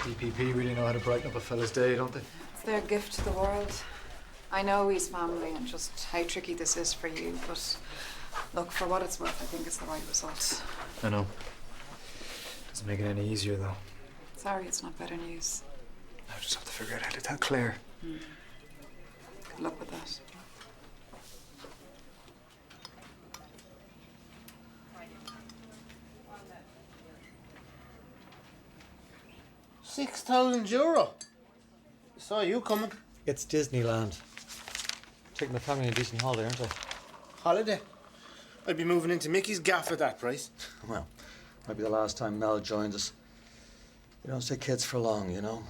DPP really know how to brighten up a fella's day, don't they? It's their gift to the world. I know he's family and just how tricky this is for you, but look, for what it's worth, I think it's the right result. I know. Doesn't make it any easier, though. Sorry, it's not better news. I just have to figure out how to tell Claire. Good luck with that. €6,000. Saw you coming. It's Disneyland. Taking the family on a decent holiday, aren't I? Holiday? I'd be moving into Mickey's gaff at that price. Well, might be the last time Mel joins us. You don't stay kids for long, you know?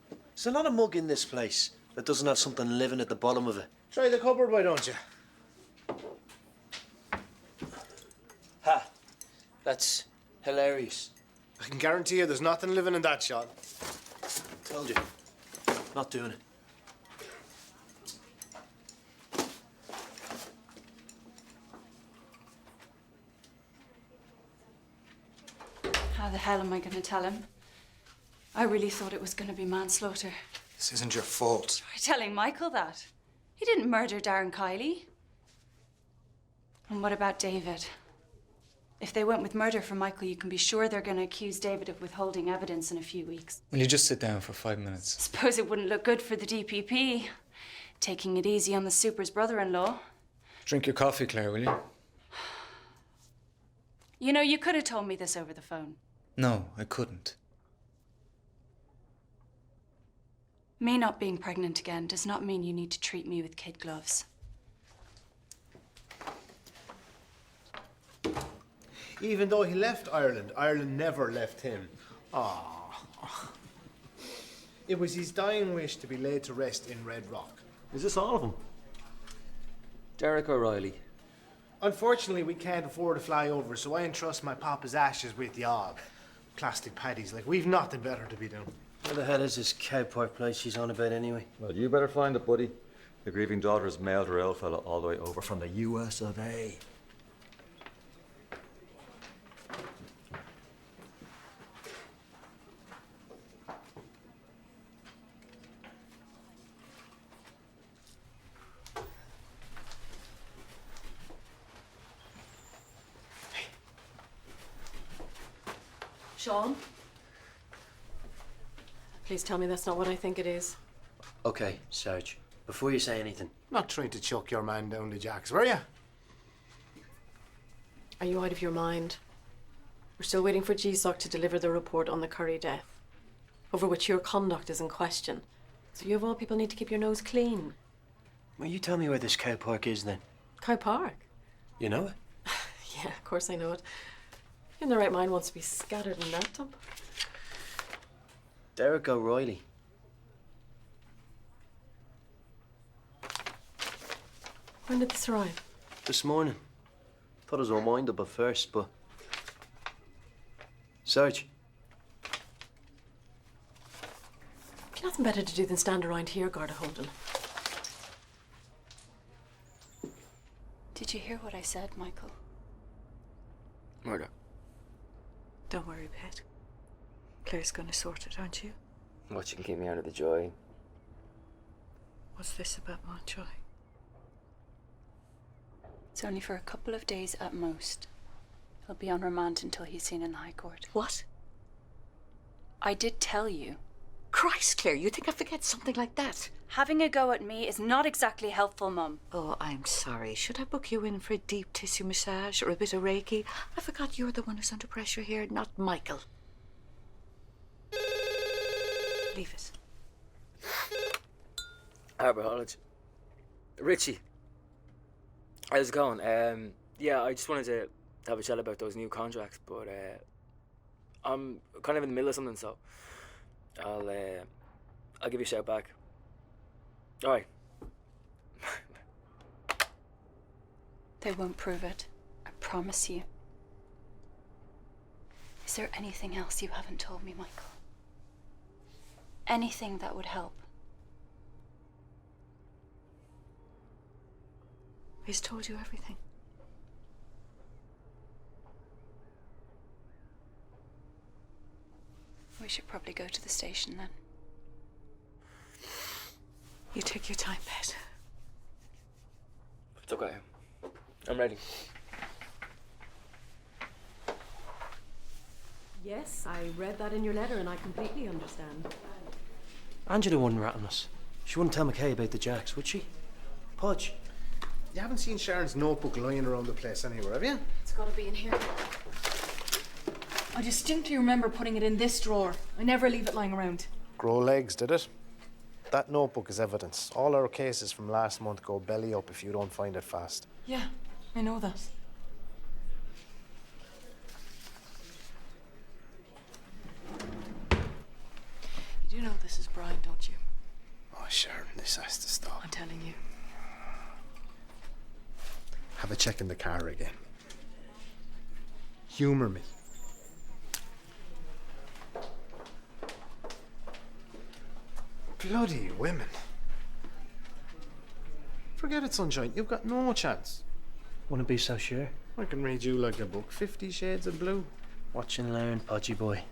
There's a lot of mug in this place that doesn't have something living at the bottom of it. Try the cupboard, why don't you? Ha! That's hilarious. I can guarantee you there's nothing living in that shot. Told you. Not doing it. How the hell am I going to tell him? I really thought it was going to be manslaughter. This isn't your fault. Try telling Michael that. He didn't murder Darren Kiley. And what about David? If they went with murder for Michael, you can be sure they're going to accuse David of withholding evidence in a few weeks. Will you just sit down for 5 minutes? Suppose it wouldn't look good for the DPP. Taking it easy on the super's brother-in-law. Drink your coffee, Claire, will you? You know, you could have told me this over the phone. No, I couldn't. Me not being pregnant again does not mean you need to treat me with kid gloves. Even though he left Ireland, Ireland never left him. Ah. It was his dying wish to be laid to rest in Red Rock. Is this all of them? Derek O'Reilly. Unfortunately, we can't afford to fly over, so I entrust my papa's ashes with y'all. Plastic paddies, like we've nothing better to be doing. Where the hell is this cow park place she's on about anyway? Well, you better find it, buddy. The grieving daughter has mailed her old fella all the way over from the US of A. Sean? Please tell me that's not what I think it is. Okay, Sarge. Before you say anything. Not trying to chuck your man down the jacks, were you? Are you out of your mind? We're still waiting for GSOC to deliver the report on the Curry death, over which your conduct is in question. So you of all people need to keep your nose clean. Well, you tell me where this cow park is then. Cow Park? You know it? Yeah, of course I know it. In the right mind wants to be scattered in that dump. Derek O'Reilly. When did this arrive? This morning. Thought it was a wind-up at first, but... Sarge. You've nothing better to do than stand around here, Garda Holden. Did you hear what I said, Michael? Murder. Don't worry, Pet. Claire's gonna sort it, aren't you? What, you can keep me out of the joy? What's this about Montjoy? It's only for a couple of days at most. He'll be on remand until he's seen in the High Court. What? I did tell you. Christ, Claire, you think I forget something like that? Having a go at me is not exactly helpful, Mum. Oh, I'm sorry. Should I book you in for a deep tissue massage or a bit of Reiki? I forgot you're the one who's under pressure here, not Michael. Leave it. Harbour College. Richie. How's it going? Yeah, I just wanted to have a chat about those new contracts, but I'm kind of in the middle of something, so I'll give you a shout back. All right. They won't prove it. I promise you. Is there anything else you haven't told me, Michael? Anything that would help? He's told you everything. We should probably go to the station then. You take your time, Pet. It's okay. I'm ready. Yes, I read that in your letter and I completely understand. Angela wouldn't rat on us. She wouldn't tell McKay about the jacks, would she? Podge. You haven't seen Sharon's notebook lying around the place anywhere, have you? It's gotta be in here. I distinctly remember putting it in this drawer. I never leave it lying around. Grow legs, did it? That notebook is evidence. All our cases from last month go belly up if you don't find it fast. Yeah, I know that. You do know this is Brian, don't you? Oh, Sharon, this has to stop. I'm telling you. Have a check in the car again. Humour me. Bloody women. Forget it, Sunshine. You've got no chance. Wouldn't be so sure. I can read you like a book. 50 Shades of Blue. Watch and learn, Podgy boy.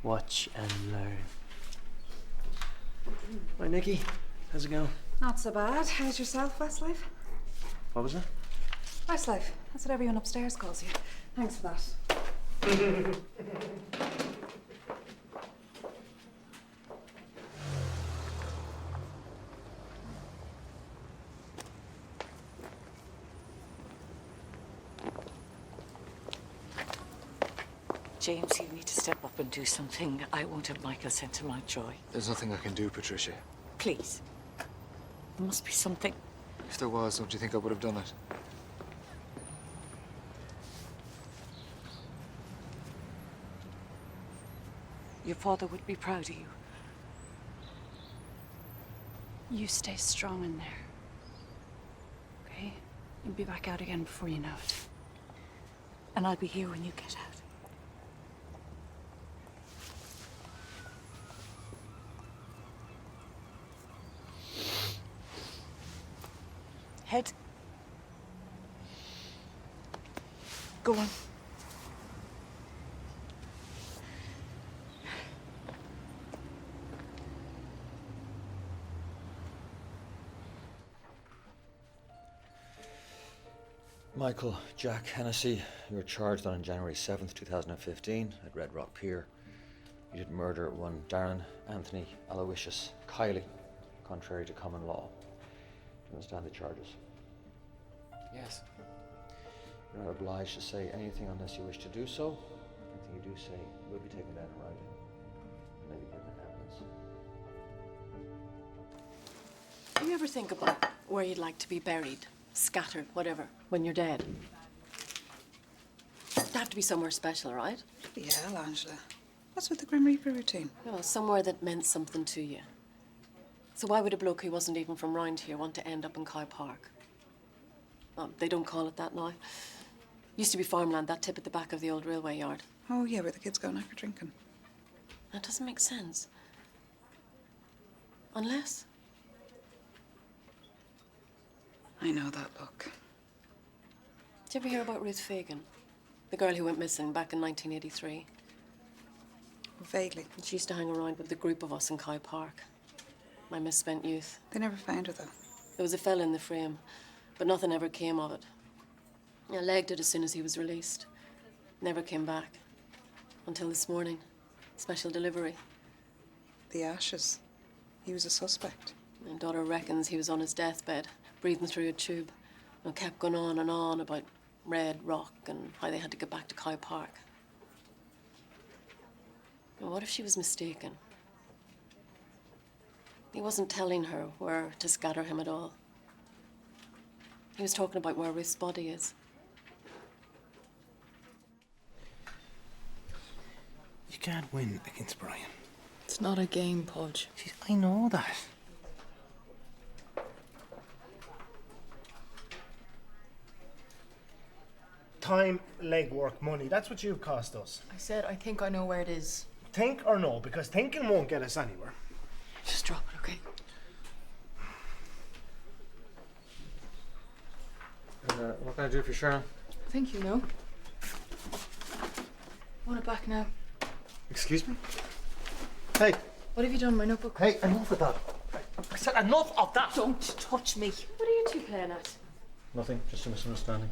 Watch and learn. Hi, Nikki. How's it going? Not so bad. How's yourself, Westlife? What was it? Westlife. That's what everyone upstairs calls you. Thanks for that. James, you need to step up and do something. I won't have Michael sent to Mountjoy. There's nothing I can do, Patricia. Please. There must be something. If there was, don't you think I would have done it? Your father would be proud of you. You stay strong in there. Okay? You'll be back out again before you know it. And I'll be here when you get out. Head. Go on. Michael Jack Hennessy, you were charged on January 7th, 2015 at Red Rock Pier. You did murder one Darren Anthony Aloysius Kiley, contrary to common law. Do you understand the charges? Yes. You're not obliged to say anything unless you wish to do so. Anything you do say will be taken down in writing. And maybe given evidence. Do you ever think about where you'd like to be buried? Scattered, whatever, when you're dead? It'd have to be somewhere special, right? Bloody hell, Angela. What's with the Grim Reaper routine? Well, somewhere that meant something to you. So why would a bloke who wasn't even from round here want to end up in Kyle Park? Well, they don't call it that now. Used to be farmland, that tip at the back of the old railway yard. Oh, yeah, where the kids go after drinking. That doesn't make sense. Unless... I know that look. Did you ever hear about Ruth Fagan? The girl who went missing back in 1983. Vaguely. She used to hang around with the group of us in Kyle Park. My misspent youth. They never found her, though. There was a fella in the frame, but nothing ever came of it. I legged it as soon as he was released. Never came back. Until this morning. Special delivery. The ashes. He was a suspect. My daughter reckons he was on his deathbed, breathing through a tube, and kept going on and on about Red Rock and how they had to get back to Cow Park. Now, what if she was mistaken? He wasn't telling her where to scatter him at all. He was talking about where Ruth's body is. You can't win against Brian. It's not a game, Podge. Jeez, I know that. Time, legwork, money. That's what you've cost us. I said I think I know where it is. Think or no, because thinking won't get us anywhere. Just drop it, okay? What can I do for Sharon? I think you know. I want it back now. Excuse me? Hey, What have you done with my notebook? hey, enough of that. I said enough of that. Don't touch me. What are you two playing at? Nothing, just a misunderstanding.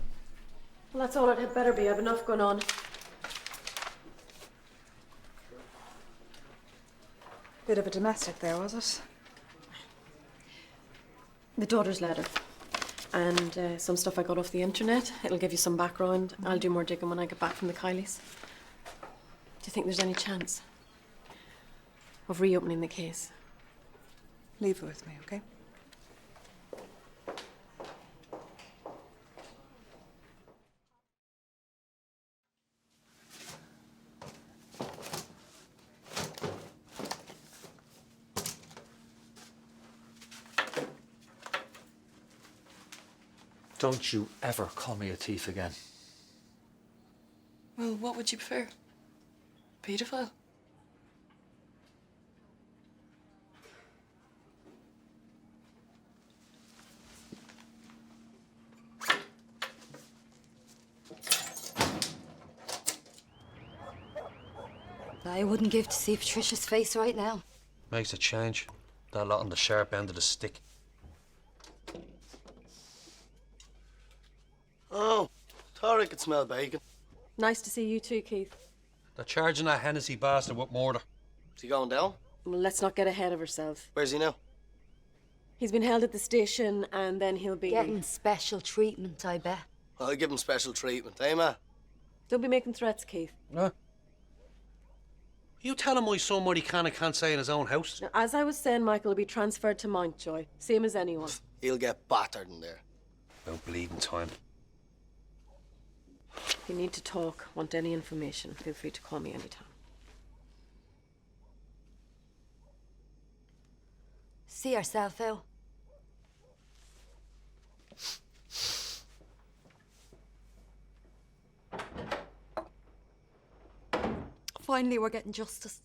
Well, that's all it had better be. I've enough going on. Bit of a domestic there, was it? The daughter's letter. And some stuff I got off the internet. It'll give you some background. I'll do more digging when I get back from the Kileys. Do you think there's any chance of reopening the case? Leave it with me, okay? Don't you ever call me a thief again. Well, what would you prefer? Pedophile? I wouldn't give to see Patricia's face right now. Makes a change. That lot on the sharp end of the stick. Oh, thought I could smell bacon. Nice to see you too, Keith. They're charging that Hennessy bastard with murder. Is he going down? Well, let's not get ahead of ourselves. Where's he now? He's been held at the station and then he'll be... Getting special treatment, I bet. I'll give him special treatment, eh, ma? Don't be making threats, Keith. Huh? You tell him my son what he can and can't say in his own house. Now, as I was saying, Michael will be transferred to Mountjoy. Same as anyone. He'll get battered in there. About bleeding time. If you need to talk, want any information, feel free to call me anytime. See yourself out. Finally, we're getting justice.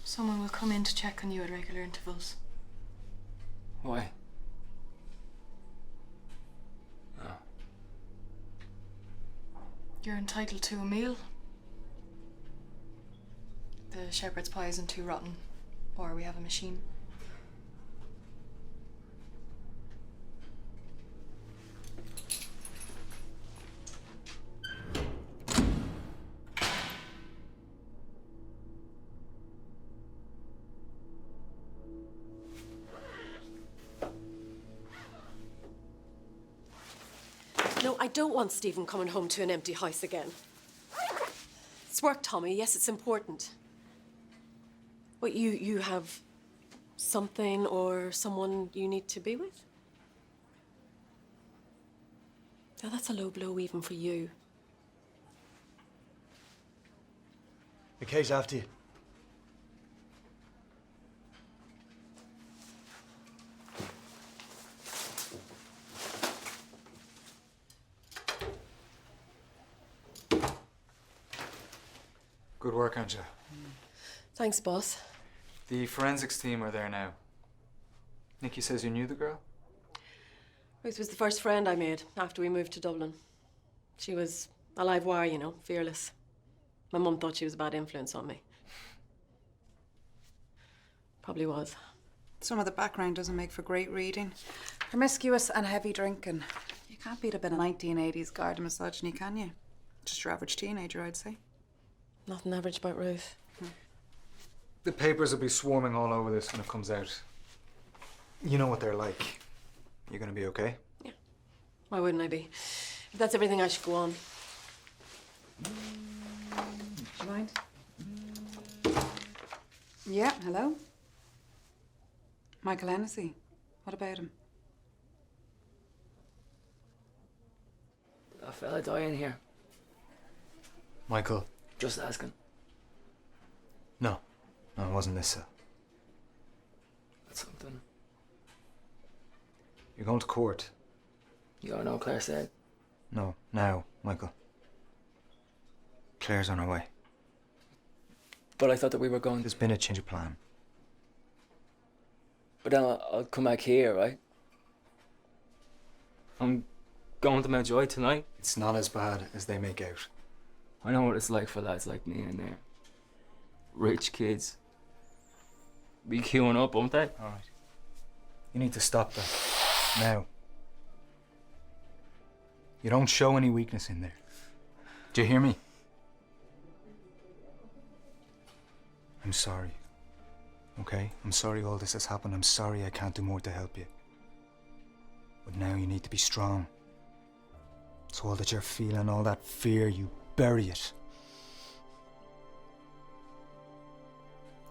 Someone will come in to check on you at regular intervals. Why? Oh. You're entitled to a meal. The shepherd's pie isn't too rotten, or we have a machine. No, I don't want Stephen coming home to an empty house again. It's work, Tommy. Yes, it's important. But you have something or someone you need to be with? Now, that's a low blow even for you. McKay's after you. Good work, Andrea. Thanks, boss. The forensics team are there now. Nicky says you knew the girl? Ruth was the first friend I made after we moved to Dublin. She was a live wire, you know, fearless. My mum thought she was a bad influence on me. Probably was. Some of the background doesn't make for great reading. Promiscuous and heavy drinking. You can't beat a bit of 1980s garden misogyny, can you? Just your average teenager, I'd say. Nothing average about Ruth. The papers will be swarming all over this when it comes out. You know what they're like. You're gonna be okay? Yeah. Why wouldn't I be? If that's everything, I should go on. Do you mind? Yeah, hello? Michael Hennessy. What about him? A fella dying here. Michael? Just asking. No. No, it wasn't this cell. That's something. You're going to court. You don't know Claire said. No, now, Michael. Claire's on her way. But I thought that we were going... There's been a change of plan. But then I'll come back here, right? I'm going to Mountjoy tonight. It's not as bad as they make out. I know what it's like for lads like me in there. Rich kids. Be queuing up, won't they? Alright. You need to stop that. Now. You don't show any weakness in there. Do you hear me? I'm sorry. Okay? I'm sorry all this has happened. I'm sorry I can't do more to help you. But now you need to be strong. So all that you're feeling, all that fear, you bury it.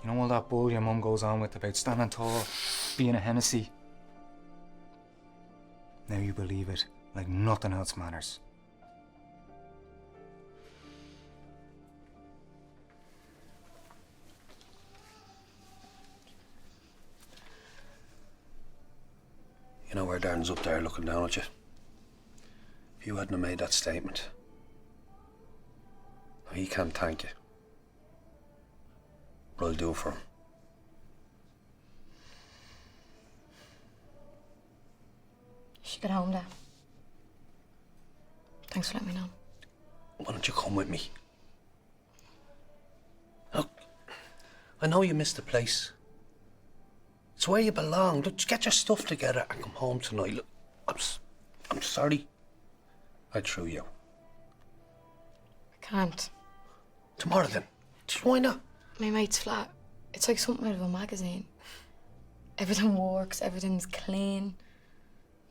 You know all that bull your mum goes on with about standing tall, being a Hennessy? Now you believe it like nothing else matters. You know where Darren's up there looking down at you? If you hadn't have made that statement, he can't thank you. But I'll do it for him. You should get home, Dad. Thanks for letting me know. Why don't you come with me? Look, I know you missed the place. It's where you belong. Look, just get your stuff together and come home tonight. Look, I'm sorry I threw you. I can't. Tomorrow then. Just why not? My mate's flat. It's like something out of a magazine. Everything works, everything's clean.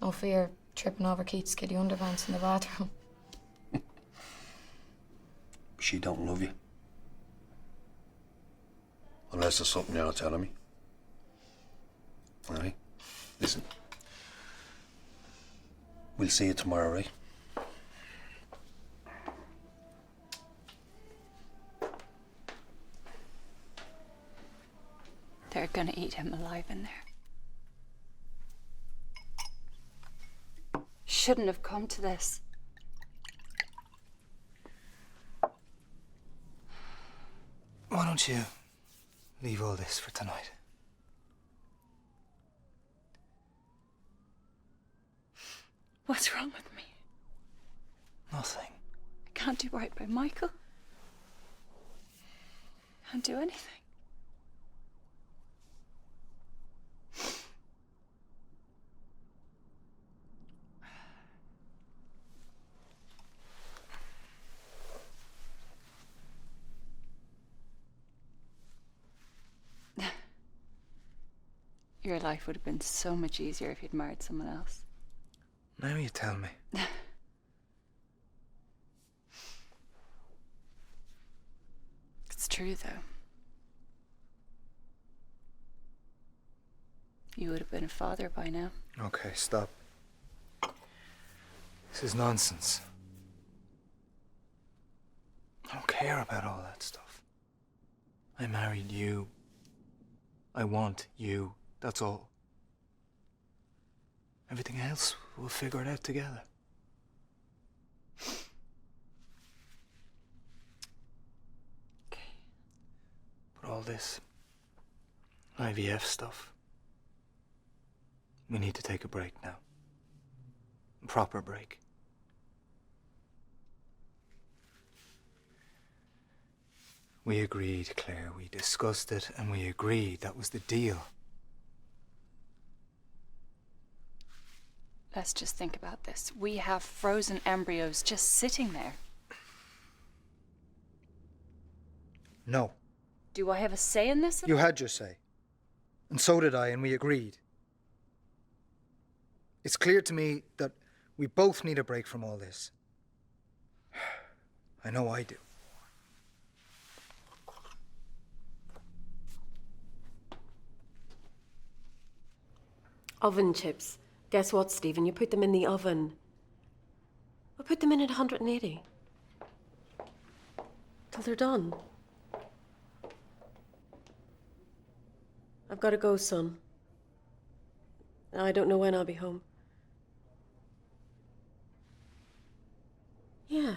No fear tripping over Keith's skiddy underpants in the bathroom. She don't love you. Unless there's something you're not telling me. All right? Listen. We'll see you tomorrow, right? They're gonna eat him alive in there. Shouldn't have come to this. Why don't you leave all this for tonight? What's wrong with me? Nothing. I can't do right by Michael. Can't do anything. Your life would have been so much easier if you'd married someone else. Now you tell me. It's true, though. You would have been a father by now. Okay, stop. This is nonsense. I don't care about all that stuff. I married you. I want you. That's all. Everything else, we'll figure it out together. Okay. But all this IVF stuff, we need to take a break now. A proper break. We agreed, Claire. We discussed it and we agreed that was the deal. Let's just think about this. We have frozen embryos just sitting there. No. Do I have a say in this? You had your say. And so did I, and we agreed. It's clear to me that we both need a break from all this. I know I do. Oven chips. Guess what, Stephen? You put them in the oven. Well, put them in at 180. Till they're done. I've got to go, son. I don't know when I'll be home. Yeah.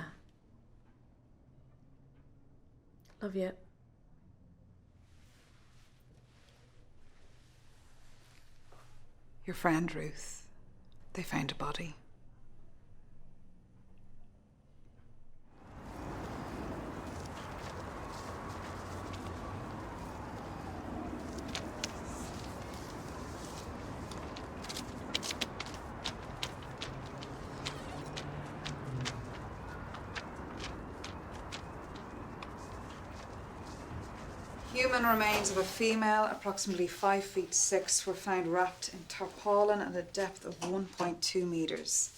Love you. Your friend Ruth, they found a body. Human remains of a female, approximately 5'6", were found wrapped in tarpaulin at a depth of 1.2 meters.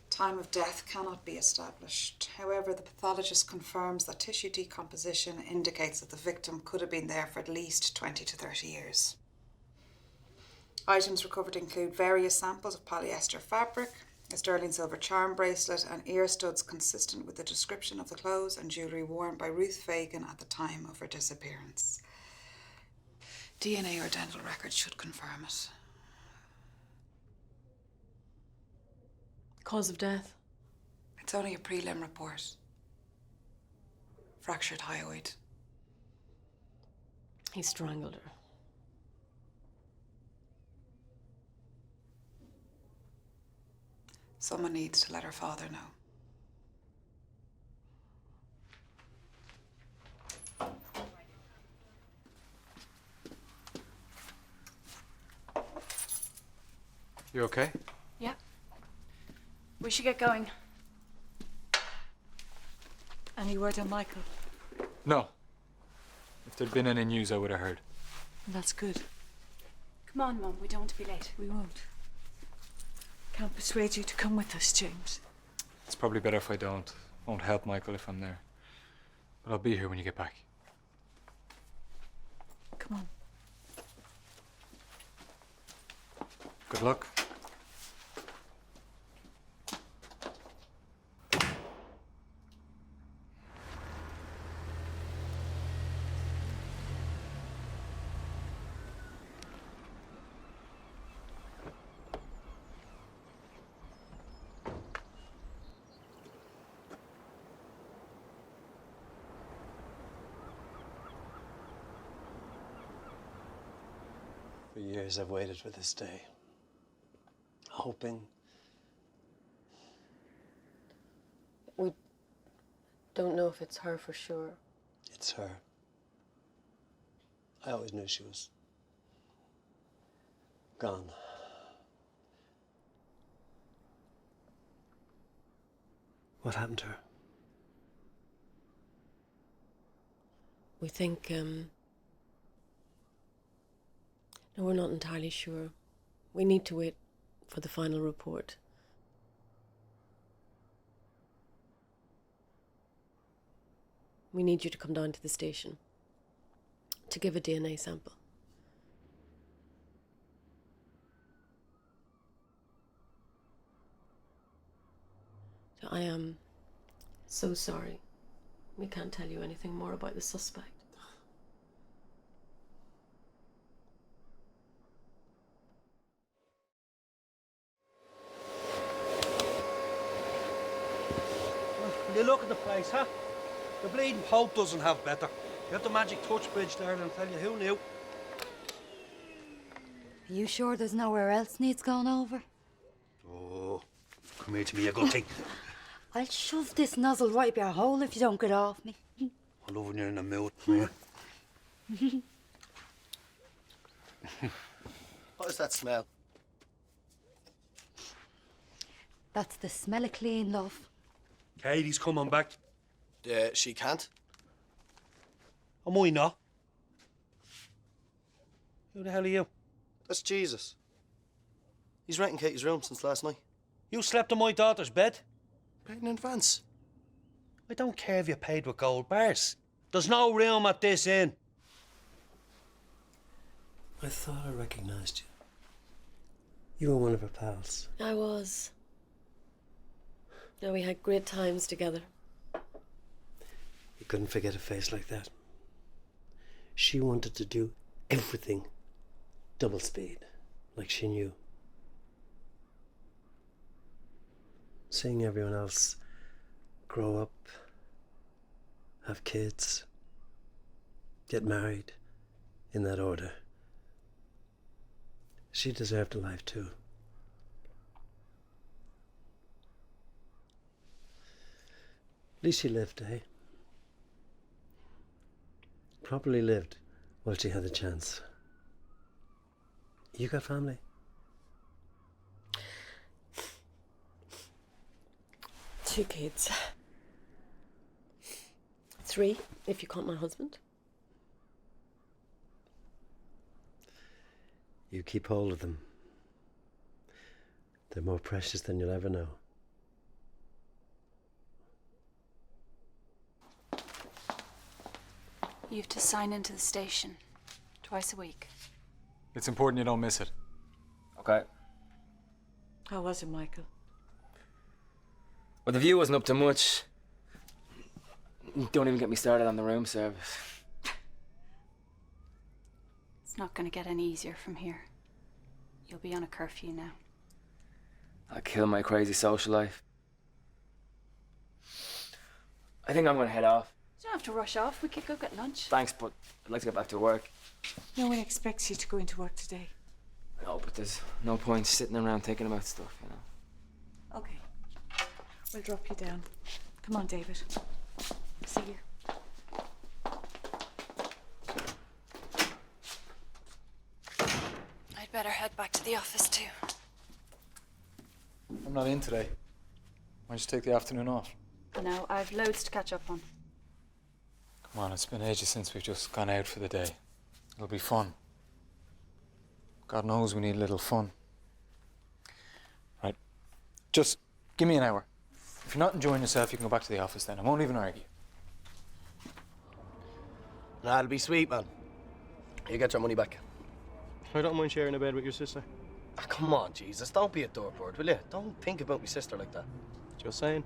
Time of death cannot be established. However, the pathologist confirms that tissue decomposition indicates that the victim could have been there for at least 20 to 30 years. Items recovered include various samples of polyester fabric, a sterling silver charm bracelet, and ear studs consistent with the description of the clothes and jewellery worn by Ruth Fagan at the time of her disappearance. DNA or dental records should confirm it. Cause of death? It's only a prelim report. Fractured hyoid. He strangled her. Someone needs to let her father know. You okay? Yeah. We should get going. Any word on Michael? No. If there'd been any news, I would have heard. That's good. Come on, Mum, we don't want to be late. We won't. Can't persuade you to come with us, James. It's probably better if I don't. Won't help Michael if I'm there. But I'll be here when you get back. Come on. Good luck. For years I've waited for this day. Hoping. We don't know if it's her for sure. It's her. I always knew she was gone. What happened to her? We think, no, we're not entirely sure. We need to wait for the final report. We need you to come down to the station to give a DNA sample. So I am so sorry. We can't tell you anything more about the suspect. Will you look at the place, huh? The bleeding Pope doesn't have better. You have the magic touch bridge there, and I'll tell you, who knew? Are you sure there's nowhere else needs going over? Oh, come here to me, you good thing. I'll shove this nozzle right up your hole if you don't get off me. I love when you're in the mood, man. What is that smell? That's the smell of clean, love. Katie's coming back. She can't. Am I not? Who the hell are you? That's Jesus. He's renting Katie's room since last night. You slept in my daughter's bed? Paid in advance. I don't care if you paid with gold bars. There's no room at this inn. I thought I recognized you. You were one of her pals. I was. Yeah, we had great times together. You couldn't forget a face like that. She wanted to do everything double speed, like she knew. Seeing everyone else grow up, have kids, get married in that order. She deserved a life too. At least she lived, eh? Properly lived while she had the chance. You got family? 2 kids. 3, if you count my husband. You keep hold of them. They're more precious than you'll ever know. You have to sign into the station twice a week. It's important you don't miss it. Okay. How was it, Michael? Well, the view wasn't up to much. Don't even get me started on the room service. It's not going to get any easier from here. You'll be on a curfew now. I'll kill my crazy social life. I think I'm going to head off. You don't have to rush off. We could go get lunch. Thanks, but I'd like to get back to work. No one expects you to go into work today. No, but there's no point sitting around thinking about stuff, you know. Okay. We'll drop you down. Come on, David. See you. I'd better head back to the office too. I'm not in today. Why don't you take the afternoon off? No, I've loads to catch up on. Come on, it's been ages since we've just gone out for the day. It'll be fun. God knows we need a little fun. Right. Just give me an hour. If you're not enjoying yourself, you can go back to the office then. I won't even argue. Nah, it'll be sweet, man. You get your money back. I don't mind sharing a bed with your sister. Ah, come on, Jesus. Don't be a dirtbird, will you? Don't think about my sister like that. Just saying.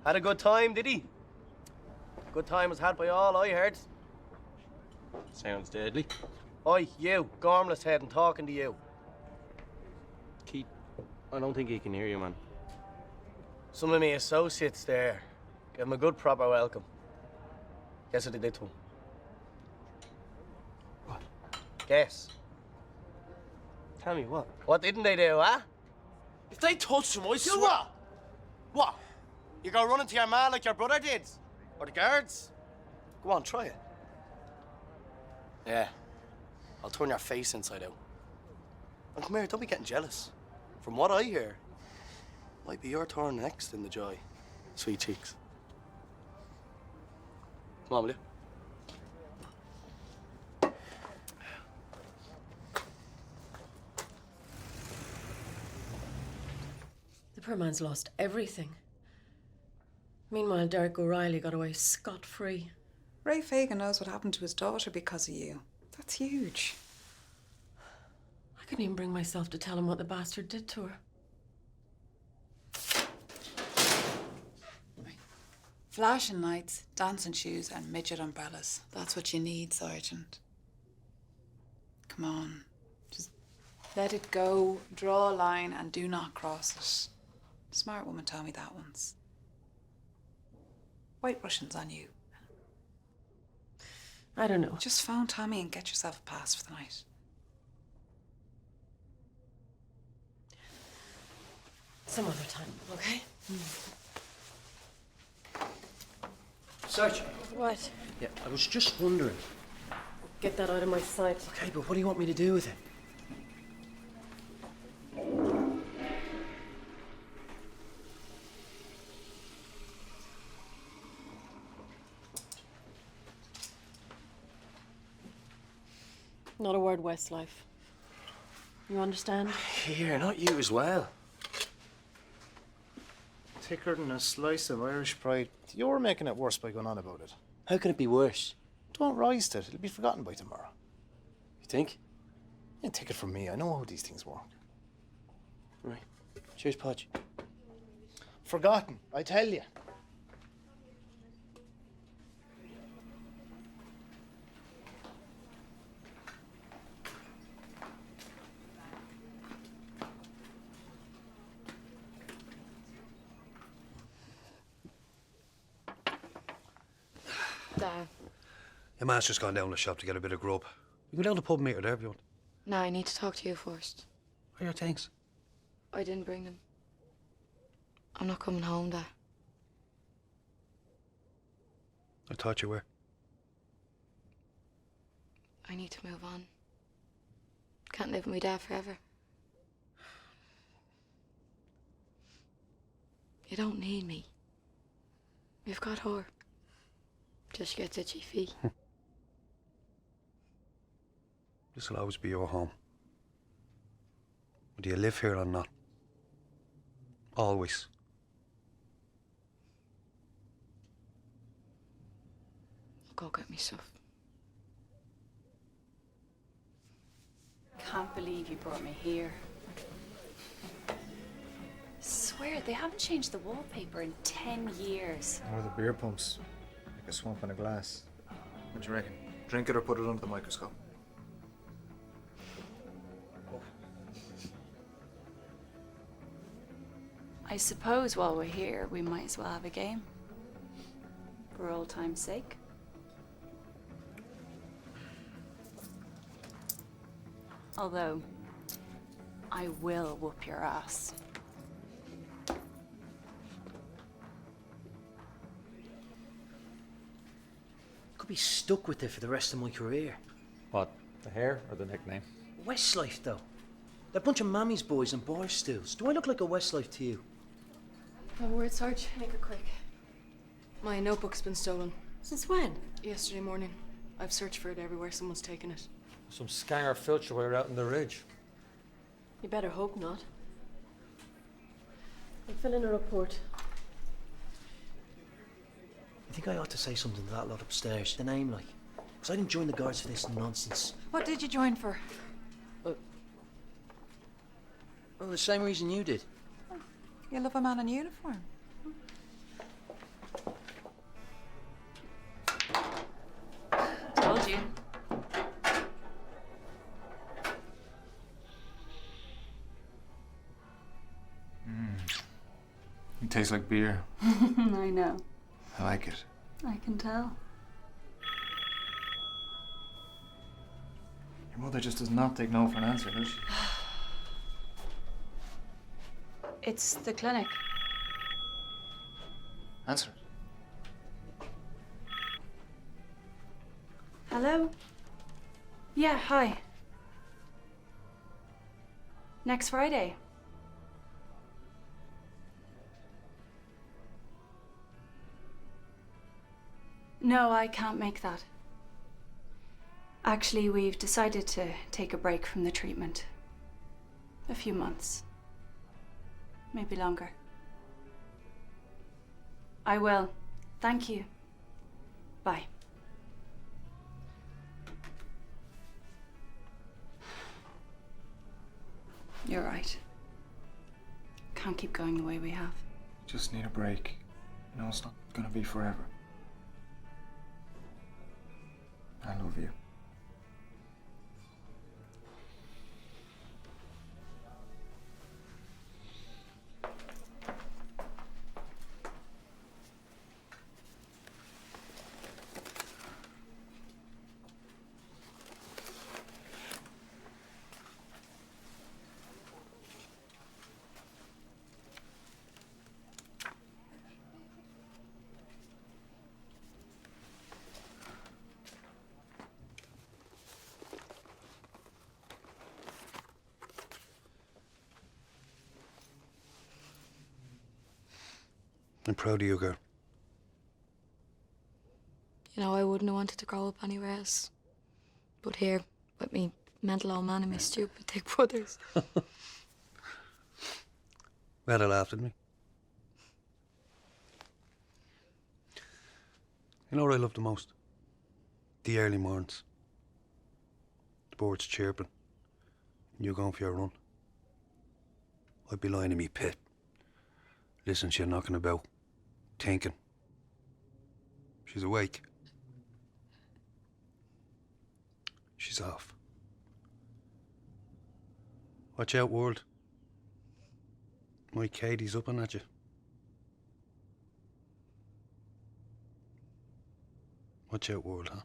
Had a good time, did he? Good time was had by all, I heard. Sounds deadly. Oi, you, gormless head, and talking to you. Keith, I don't think he can hear you, man. Some of my associates there gave him a good proper welcome. Guess what they did to him? What? Guess. Tell me what? What didn't they do, huh? If they touched him, I Do swear... what? What? You go running to your man like your brother did? Or the guards? Go on, try it. Yeah. I'll turn your face inside out. And come here, don't be getting jealous. From what I hear, might be your turn next in the joy. Sweet cheeks. Come on, will you? The poor man's lost everything. Meanwhile, Derek O'Reilly got away scot-free. Ray Fagan knows what happened to his daughter because of you. That's huge. I couldn't even bring myself to tell him what the bastard did to her. Flashing lights, dancing shoes, and midget umbrellas. That's what you need, Sergeant. Come on. Just let it go, draw a line, and do not cross it. Smart woman told me that once. White Russians on you. I don't know. Just phone Tommy and get yourself a pass for the night. Some other time, okay? Sarge. What? Yeah, I was just wondering. Get that out of my sight. Okay, but what do you want me to do with it? Not a word, Westlife. You understand? Here, not you as well. Thicker than a slice of Irish pride. You're making it worse by going on about it. How can it be worse? Don't rise to it. It'll be forgotten by tomorrow. You think? Yeah, take it from me. I know how these things work. Right. Cheers, Podge. Forgotten, I tell you. Dad. Your man's just gone down to the shop to get a bit of grub. You can go down to the pub and meet her there if you want. No, I need to talk to you first. Where are your things? I didn't bring them. I'm not coming home, Dad. I thought you were. I need to move on. Can't live with my dad forever. You don't need me. You've got her. Just gets itchy feet. This'll always be your home. Whether you live here or not. Always. I'll go get me stuff. Can't believe you brought me here. Swear, they haven't changed the wallpaper in 10 years. Or the beer pumps. Like a swamp in a glass. What do you reckon? Drink it or put it under the microscope? I suppose while we're here, we might as well have a game. For old time's sake. Although, I will whoop your ass. Could be stuck with it for the rest of my career. What, the hair or the nickname? Westlife, though. They're a bunch of mammy's boys and bar stools. Do I look like a Westlife to you? No word, Sarge. Make it quick. My notebook's been stolen. Since when? Yesterday morning. I've searched for it everywhere. Someone's taken it. Some scanger filched away out in the ridge. You better hope not. I'll fill in a report. You think I ought to say something to that lot upstairs? The name, like? Because I didn't join the guards for this nonsense. What did you join for? Well, the same reason you did. You love a man in uniform. Told you. It tastes like beer. I know. I like it. I can tell. Your mother just does not take no for an answer, does she? It's the clinic. Answer it. Hello? Yeah, hi. Next Friday. No, I can't make that. Actually, we've decided to take a break from the treatment. A few months. Maybe longer. I will. Thank you. Bye. You're right. Can't keep going the way we have. Just need a break. You know, it's not gonna be forever. I love you. I'm proud of you, girl. You know, I wouldn't have wanted to grow up anywhere else. But here, with me mental old man and my stupid thick brothers. Well, they laughed at me. You know what I love the most? The early mornings. The birds chirping. And you going for your run. I'd be lying in me pit. Listening to you knocking about. Thinking. She's awake. She's off. Watch out, world. My Katie's up and at you. Watch out, world, huh?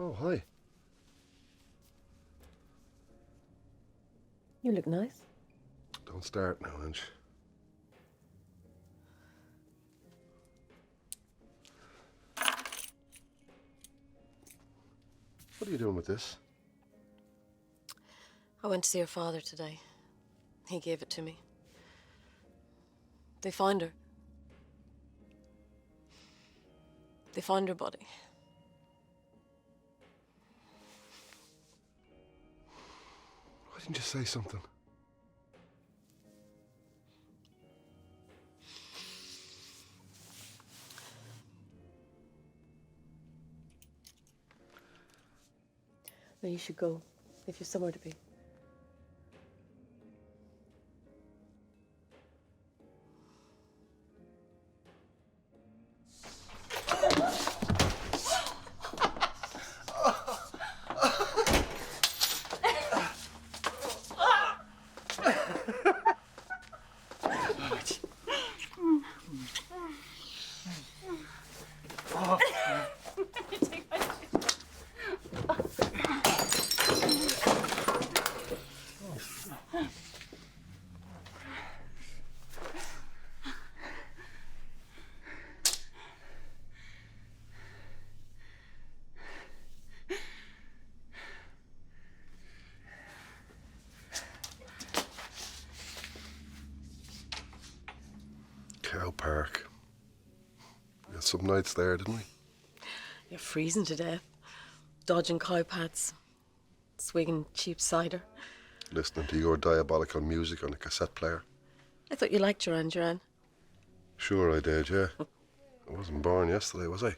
Oh, hi. You look nice. Don't start now, Ange. What are you doing with this? I went to see her father today. He gave it to me. They found her. They found her body. Why didn't you say something? No, you should go, if you've somewhere to be. Cow Park. We had some nights there, didn't we? You're freezing to death. Dodging cow paths. Swigging cheap cider. Listening to your diabolical music on a cassette player. I thought you liked Duran Duran. Sure I did, yeah. I wasn't born yesterday, was I?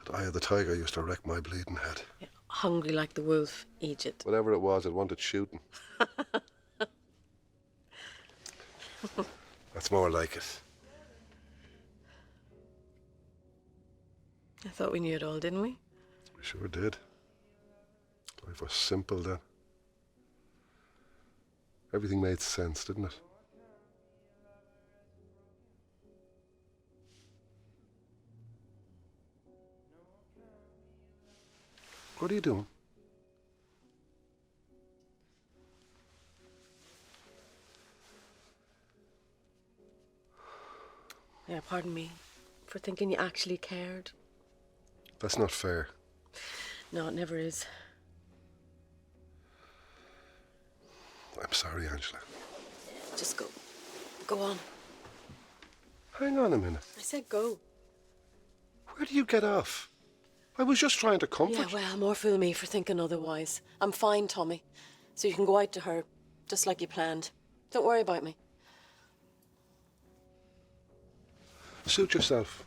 That eye of the tiger used to wreck my bleeding head. Hungry like the wolf, Egypt. Whatever it was, it wanted shooting. That's more like it. I thought we knew it all, didn't we? We sure did. Life was simple then. Everything made sense, didn't it? What are you doing? Yeah, pardon me for thinking you actually cared. That's not fair. No, it never is. I'm sorry, Angela. Just go. Go on. Hang on a minute. I said go. Where do you get off? I was just trying to comfort Yeah, you. well, more fool me for thinking otherwise. I'm fine, Tommy. So you can go out to her, just like you planned. Don't worry about me. Suit yourself.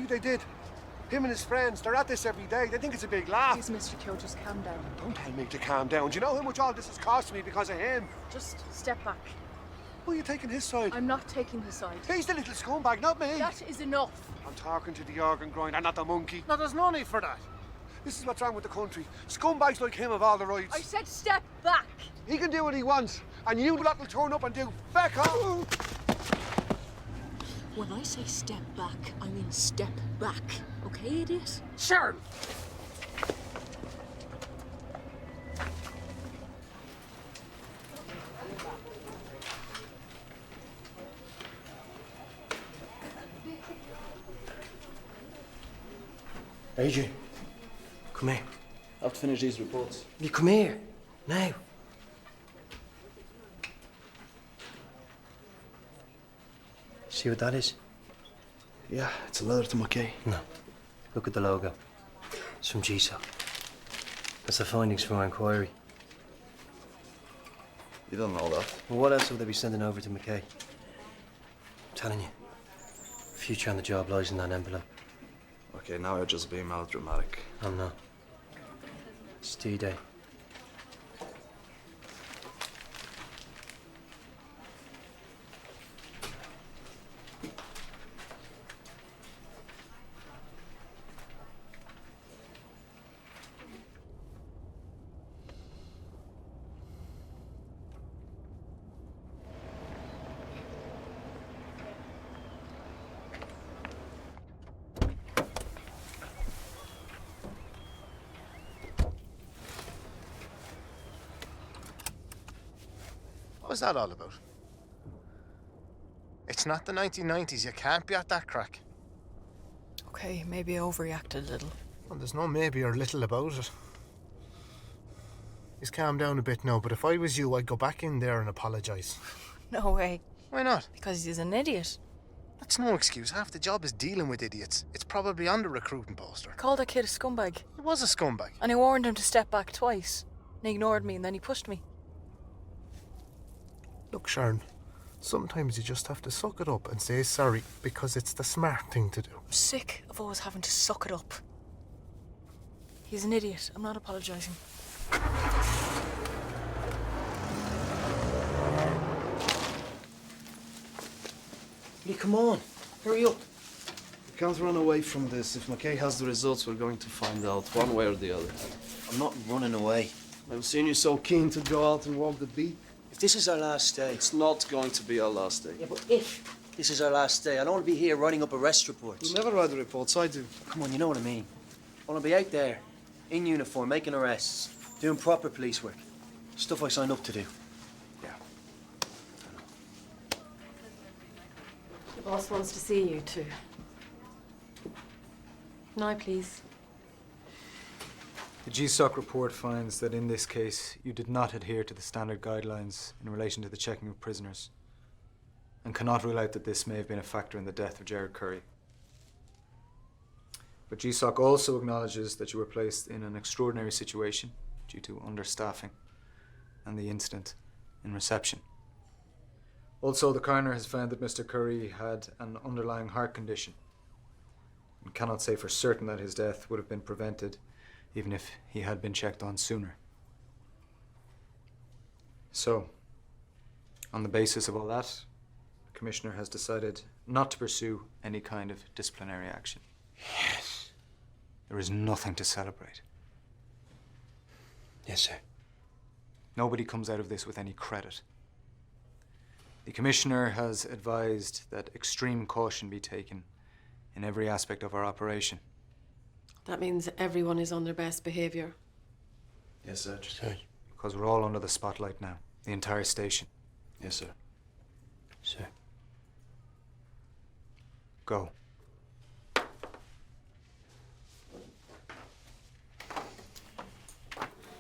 they did. Him and his friends, they're at this every day. They think it's a big laugh. Please, Mr. Keogh, just calm down. Don't tell me to calm down. Do you know how much all this has cost me because of him? Just step back. Who are you taking his side? I'm not taking his side. He's the little scumbag, not me. That is enough. I'm talking to the organ grinder, not the monkey. No, there's no need for that. This is what's wrong with the country. Scumbags like him have all the rights. I said step back. He can do what he wants, and you lot will turn up and do feck all. When I say step back, I mean step back. Okay, idiot? Sharon! Adrian, come here. I have to finish these reports. You come here, now. See what that is? Yeah, it's a letter to McKay. No. Look at the logo. It's from GSOC. That's the findings from our inquiry. You don't know that. Well, what else would they be sending over to McKay? I'm telling you. Future on the job lies in that envelope. Okay, now you're just being melodramatic. I'm not. It's D-Day. What was that all about? It's not the 1990s. You can't be at that crack. Okay, maybe I overreacted a little. Well, there's no maybe or little about it. He's calmed down a bit now, but if I was you, I'd go back in there and apologise. No way. Why not? Because he's an idiot. That's no excuse. Half the job is dealing with idiots. It's probably on the recruiting poster. Called that kid a scumbag. He was a scumbag. And I warned him to step back twice. And he ignored me and then he pushed me. Look, Sharon, sometimes you just have to suck it up and say sorry because it's the smart thing to do. I'm sick of always having to suck it up. He's an idiot. I'm not apologising. Will you come on? Hurry up. We can't run away from this. If McKay has the results, we're going to find out one way or the other. I'm not running away. I've seen you so keen to go out and walk the beat. If this is our last day... It's not going to be our last day. Yeah, but if this is our last day, I don't want to be here writing up arrest reports. You never write the reports, I do. Come on, you know what I mean. I want to be out there, in uniform, making arrests, doing proper police work. Stuff I signed up to do. Yeah. The boss wants to see you too. Now, please. The GSOC report finds that in this case, you did not adhere to the standard guidelines in relation to the checking of prisoners, and cannot rule out that this may have been a factor in the death of Gerard Curry. But GSOC also acknowledges that you were placed in an extraordinary situation due to understaffing and the incident in reception. Also, the coroner has found that Mr. Curry had an underlying heart condition and cannot say for certain that his death would have been prevented even if he had been checked on sooner. So, on the basis of all that, the Commissioner has decided not to pursue any kind of disciplinary action. Yes. There is nothing to celebrate. Yes, sir. Nobody comes out of this with any credit. The Commissioner has advised that extreme caution be taken in every aspect of our operation. That means everyone is on their best behaviour. Yes, sir. Sir. Because we're all under the spotlight now, the entire station. Yes, sir. Sir. Go.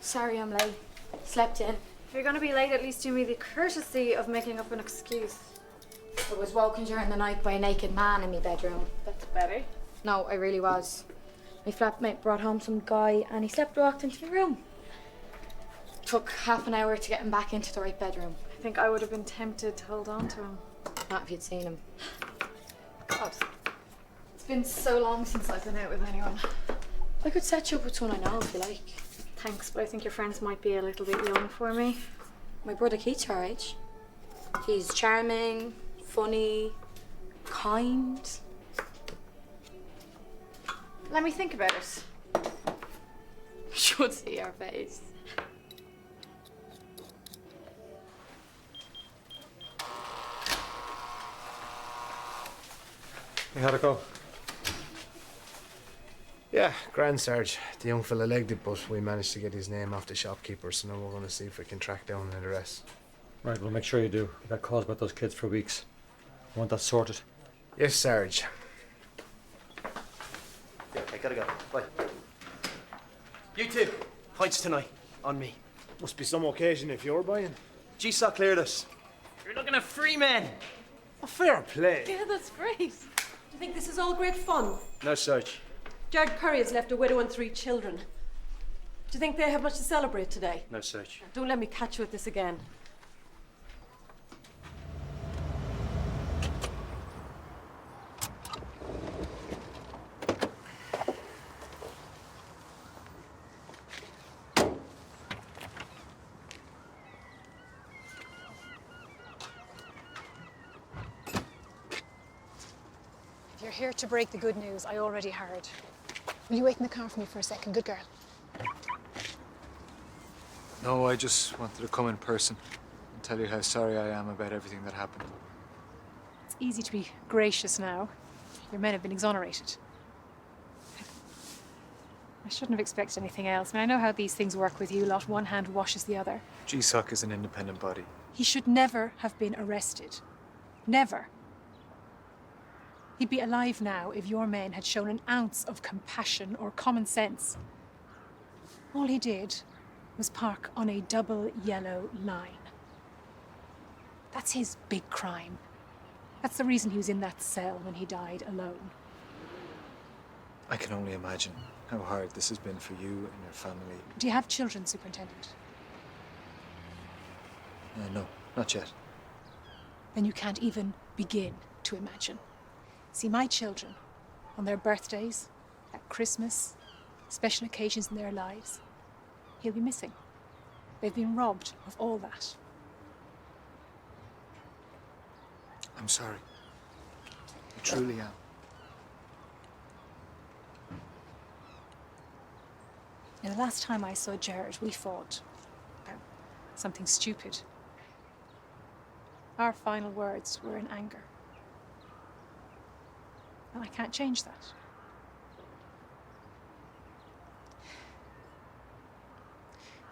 Sorry I'm late. Slept in. If you're gonna be late, at least do me the courtesy of making up an excuse. I was woken during the night by a naked man in my bedroom. That's better. No, I really was. My flatmate brought home some guy and he slept walked into the room. Took half an hour to get him back into the right bedroom. I think I would have been tempted to hold on to him. Not if you'd seen him. God. been so long since I've been out with anyone. I could set you up with someone I know if you like. Thanks, but I think your friends might be a little bit young for me. My brother Keith's our age. He's charming, funny, kind. Let me think about it. You should see your face. Hey, how'd it go? Yeah, grand, Sarge. The young fella legged it, but we managed to get his name off the shopkeeper, so now we're going to see if we can track down an address. Right, well, make sure you do. I've got calls about those kids for weeks. I want that sorted. Yes, Sarge. Yeah, I gotta go. Bye. You two, pints tonight. On me. Must be some occasion if you're buying. GSOC cleared us. You're looking at free men. A fair play. Yeah, that's great. Do you think this is all great fun? No, Sarge. Jared Curry has left a widow and 3 children. Do you think they have much to celebrate today? No, Sarge. Don't let me catch you with this again. If you're here to break the good news, I already heard. Will you wait in the car for me for a second, good girl? No, I just wanted to come in person and tell you how sorry I am about everything that happened. It's easy to be gracious now. Your men have been exonerated. I shouldn't have expected anything else. I know how these things work with you lot. One hand washes the other. GSOC is an independent body. He should never have been arrested. Never. He'd be alive now if your men had shown an ounce of compassion or common sense. All he did was park on a double yellow line. That's his big crime. That's the reason he was in that cell when he died alone. I can only imagine how hard this has been for you and your family. Do you have children, Superintendent? No, not yet. Then you can't even begin to imagine. See, my children, on their birthdays, at Christmas, special occasions in their lives, he'll be missing. They've been robbed of all that. I'm sorry. I truly am. Now, the last time I saw Jared, we fought about something stupid. Our final words were in anger. And I can't change that.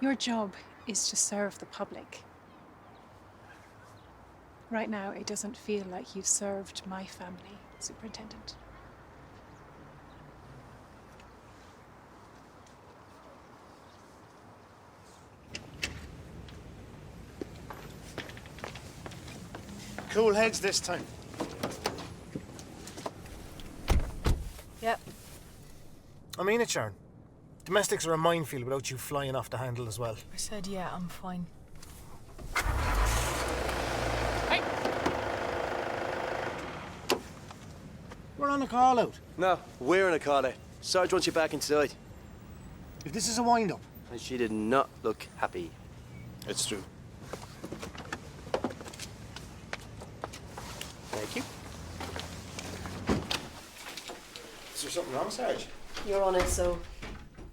Your job is to serve the public. Right now, it doesn't feel like you've served my family, Superintendent. Cool heads this time. Yep. I mean it, Sharon. Domestics are a minefield without you flying off the handle as well. I said, yeah, I'm fine. We're on a call out. No, we're in a call out. Sarge wants you back inside. If this is a wind-up. And she did not look happy. It's true. Thank you. Is there something wrong, Sarge? You're on it, so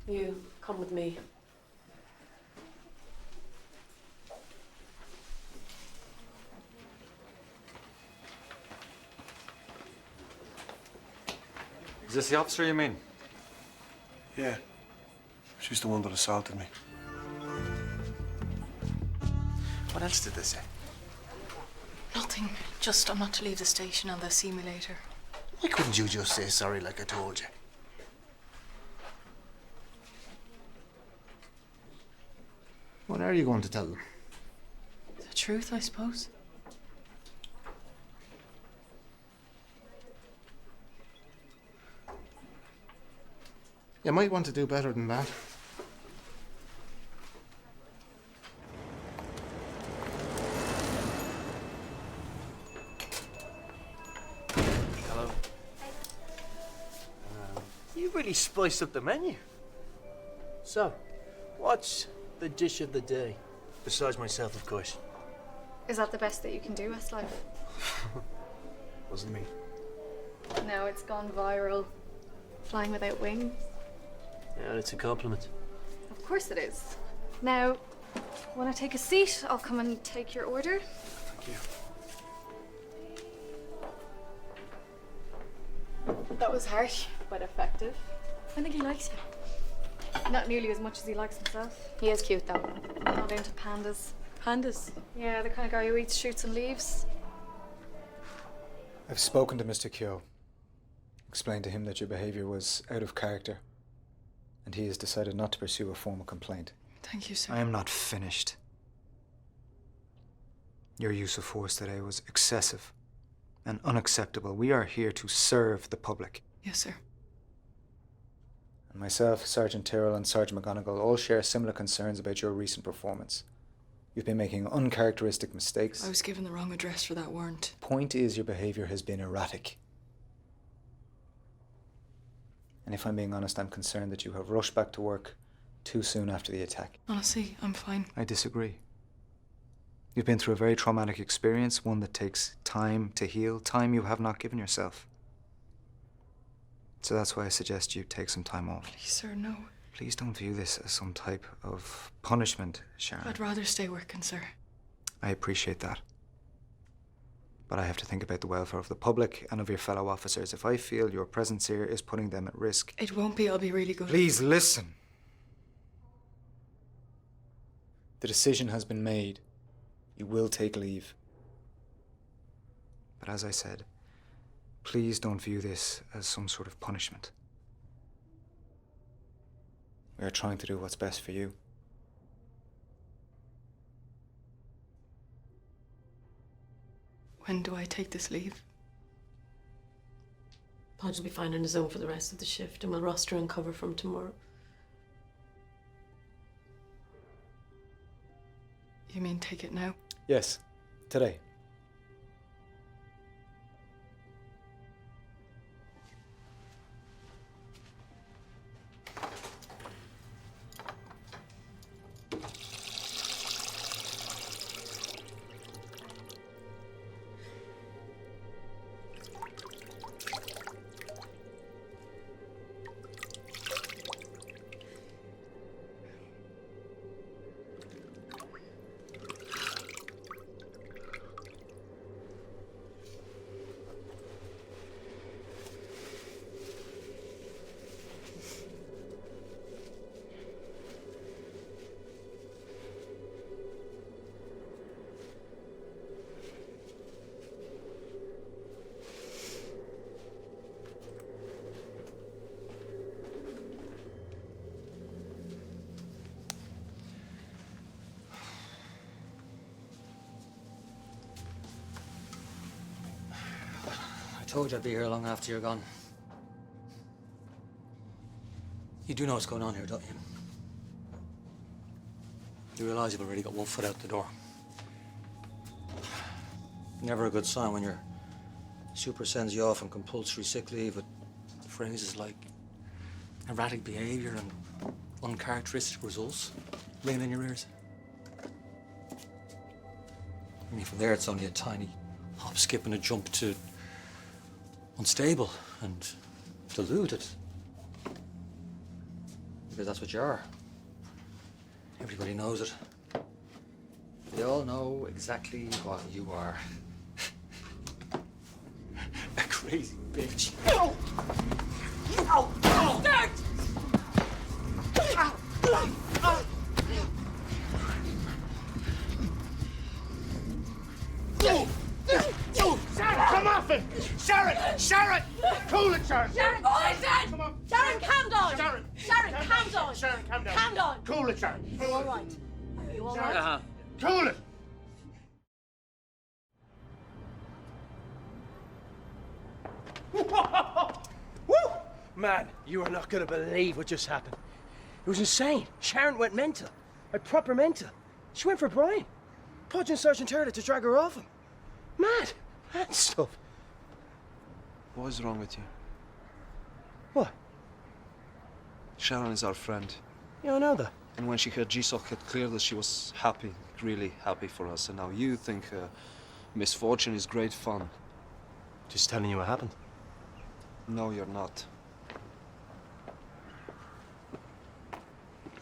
you come with me. Is this the officer you mean? Yeah. She's the one that assaulted me. What else did they say? Nothing. Just I'm not to leave the station and they'll see me later. Why couldn't you just say sorry like I told you? What are you going to tell them? The truth, I suppose. You might want to do better than that. Hello. You really spiced up the menu. So, what's the dish of the day? Besides myself, of course. Is that the best that you can do, Westlife? Wasn't me. No, it's gone viral. Flying without wings. Yeah, it's a compliment. Of course it is. Now, want to take a seat? I'll come and take your order. Thank you. That was harsh, but effective. I think he likes you. Not nearly as much as he likes himself. He is cute, though. Not into pandas. Pandas? Yeah, the kind of guy who eats shoots and leaves. I've spoken to Mr. Keogh. Explained to him that your behaviour was out of character, and he has decided not to pursue a formal complaint. Thank you, sir. I am not finished. Your use of force today was excessive and unacceptable. We are here to serve the public. Yes, sir. And myself, Sergeant Tyrrell and Sergeant McGonigal all share similar concerns about your recent performance. You've been making uncharacteristic mistakes. I was given the wrong address for that warrant. Point is, your behaviour has been erratic. And if I'm being honest, I'm concerned that you have rushed back to work too soon after the attack. Honestly, I'm fine. I disagree. You've been through a very traumatic experience, one that takes time to heal, time you have not given yourself. So that's why I suggest you take some time off. Please, sir, no. Please don't view this as some type of punishment, Sharon. I'd rather stay working, sir. I appreciate that. But I have to think about the welfare of the public and of your fellow officers. If I feel your presence here is putting them at risk... It won't be. I'll be really good. Please listen. The decision has been made. You will take leave. But as I said, please don't view this as some sort of punishment. We are trying to do what's best for you. When do I take this leave? Podge will be fine on his own for the rest of the shift, and we'll roster and cover from tomorrow. You mean take it now? Yes, today. I told you I'd be here long after you're gone. You do know what's going on here, don't you? You realise you've already got one foot out the door. Never a good sign when your super sends you off on compulsory sick leave with phrases like erratic behaviour and uncharacteristic results ringing in your ears. I mean, from there it's only a tiny hop, skip and a jump to unstable and deluded. Because that's what you are. Everybody knows it. They all know exactly what you are. A crazy bitch. Ow! Ow! Ow! Start! Ow! Ow! Sharon, come off him! Sharon! Sharon! Cool it, Sharon! Sharon, listen! Come on! Sharon, calm down! Sharon! Sharon, calm down! Sharon, calm down! Calm down! Cool it, Sharon! Are you all right? Are you all right? Cool it! Woo! Man, you are not going to believe what just happened. It was insane. Sharon went mental. Like proper mental. She went for Brian. Podge and Sergeant Turley to drag her off him. Mad. Mad stuff. What is wrong with you? What? Sharon is our friend. Yeah, I know that. And when she heard Jisok had cleared that she was happy, really happy for us. And now you think misfortune is great fun. Just telling you what happened. No, you're not.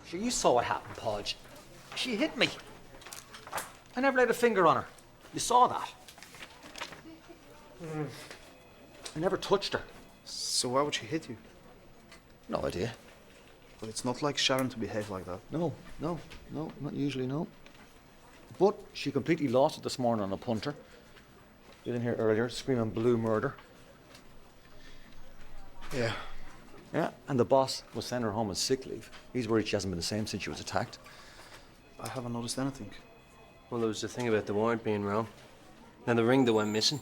Sure, you saw what happened, Podge. She hit me. I never laid a finger on her. You saw that. I never touched her. So why would she hit you? No idea. But it's not like Sharon to behave like that. No, not usually, no. But she completely lost it this morning on a punter. You didn't hear earlier, screaming blue murder. Yeah. Yeah, and the boss was sending her home on sick leave. He's worried she hasn't been the same since she was attacked. I haven't noticed anything. Well, there was the thing about the warrant being wrong. And the ring that went missing.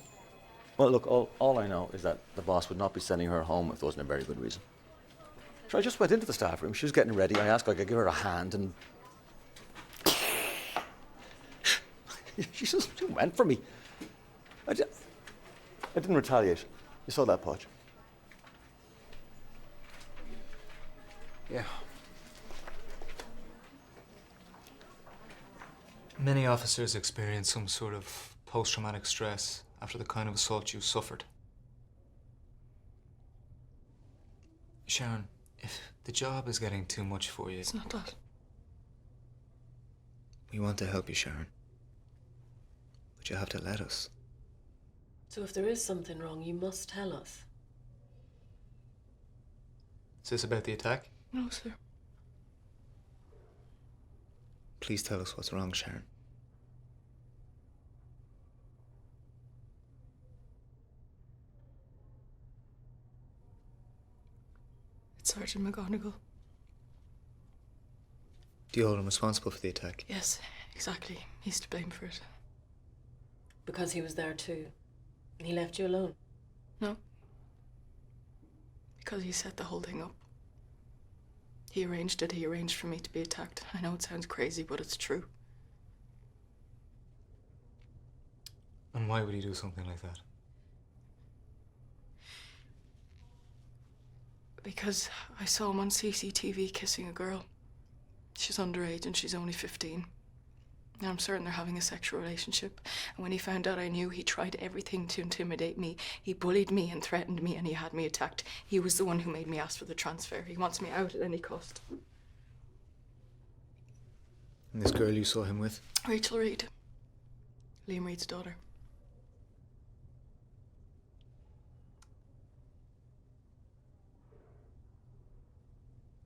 Well, look, all I know is that the boss would not be sending her home if there wasn't a very good reason. So I just went into the staff room. She was getting ready. I asked if I could give her a hand, and she just went for me. I didn't retaliate. You saw that, Podge. Yeah. Many officers experience some sort of post-traumatic stress after the kind of assault you suffered. Sharon, if the job is getting too much for you... It's not that. We want to help you, Sharon. But you have to let us. So if there is something wrong, you must tell us. Is this about the attack? No, sir. Please tell us what's wrong, Sharon. It's Sergeant McGonagall. Do you hold him responsible for the attack? Yes, exactly. He's to blame for it. Because he was there too. And he left you alone? No. Because he set the whole thing up. He arranged it. He arranged for me to be attacked. I know it sounds crazy, but it's true. And why would he do something like that? Because I saw him on CCTV kissing a girl. She's underage and she's only 15. And I'm certain they're having a sexual relationship. And when he found out I knew, he tried everything to intimidate me. He bullied me and threatened me, and he had me attacked. He was the one who made me ask for the transfer. He wants me out at any cost. And this girl you saw him with? Rachel Reed. Liam Reed's daughter.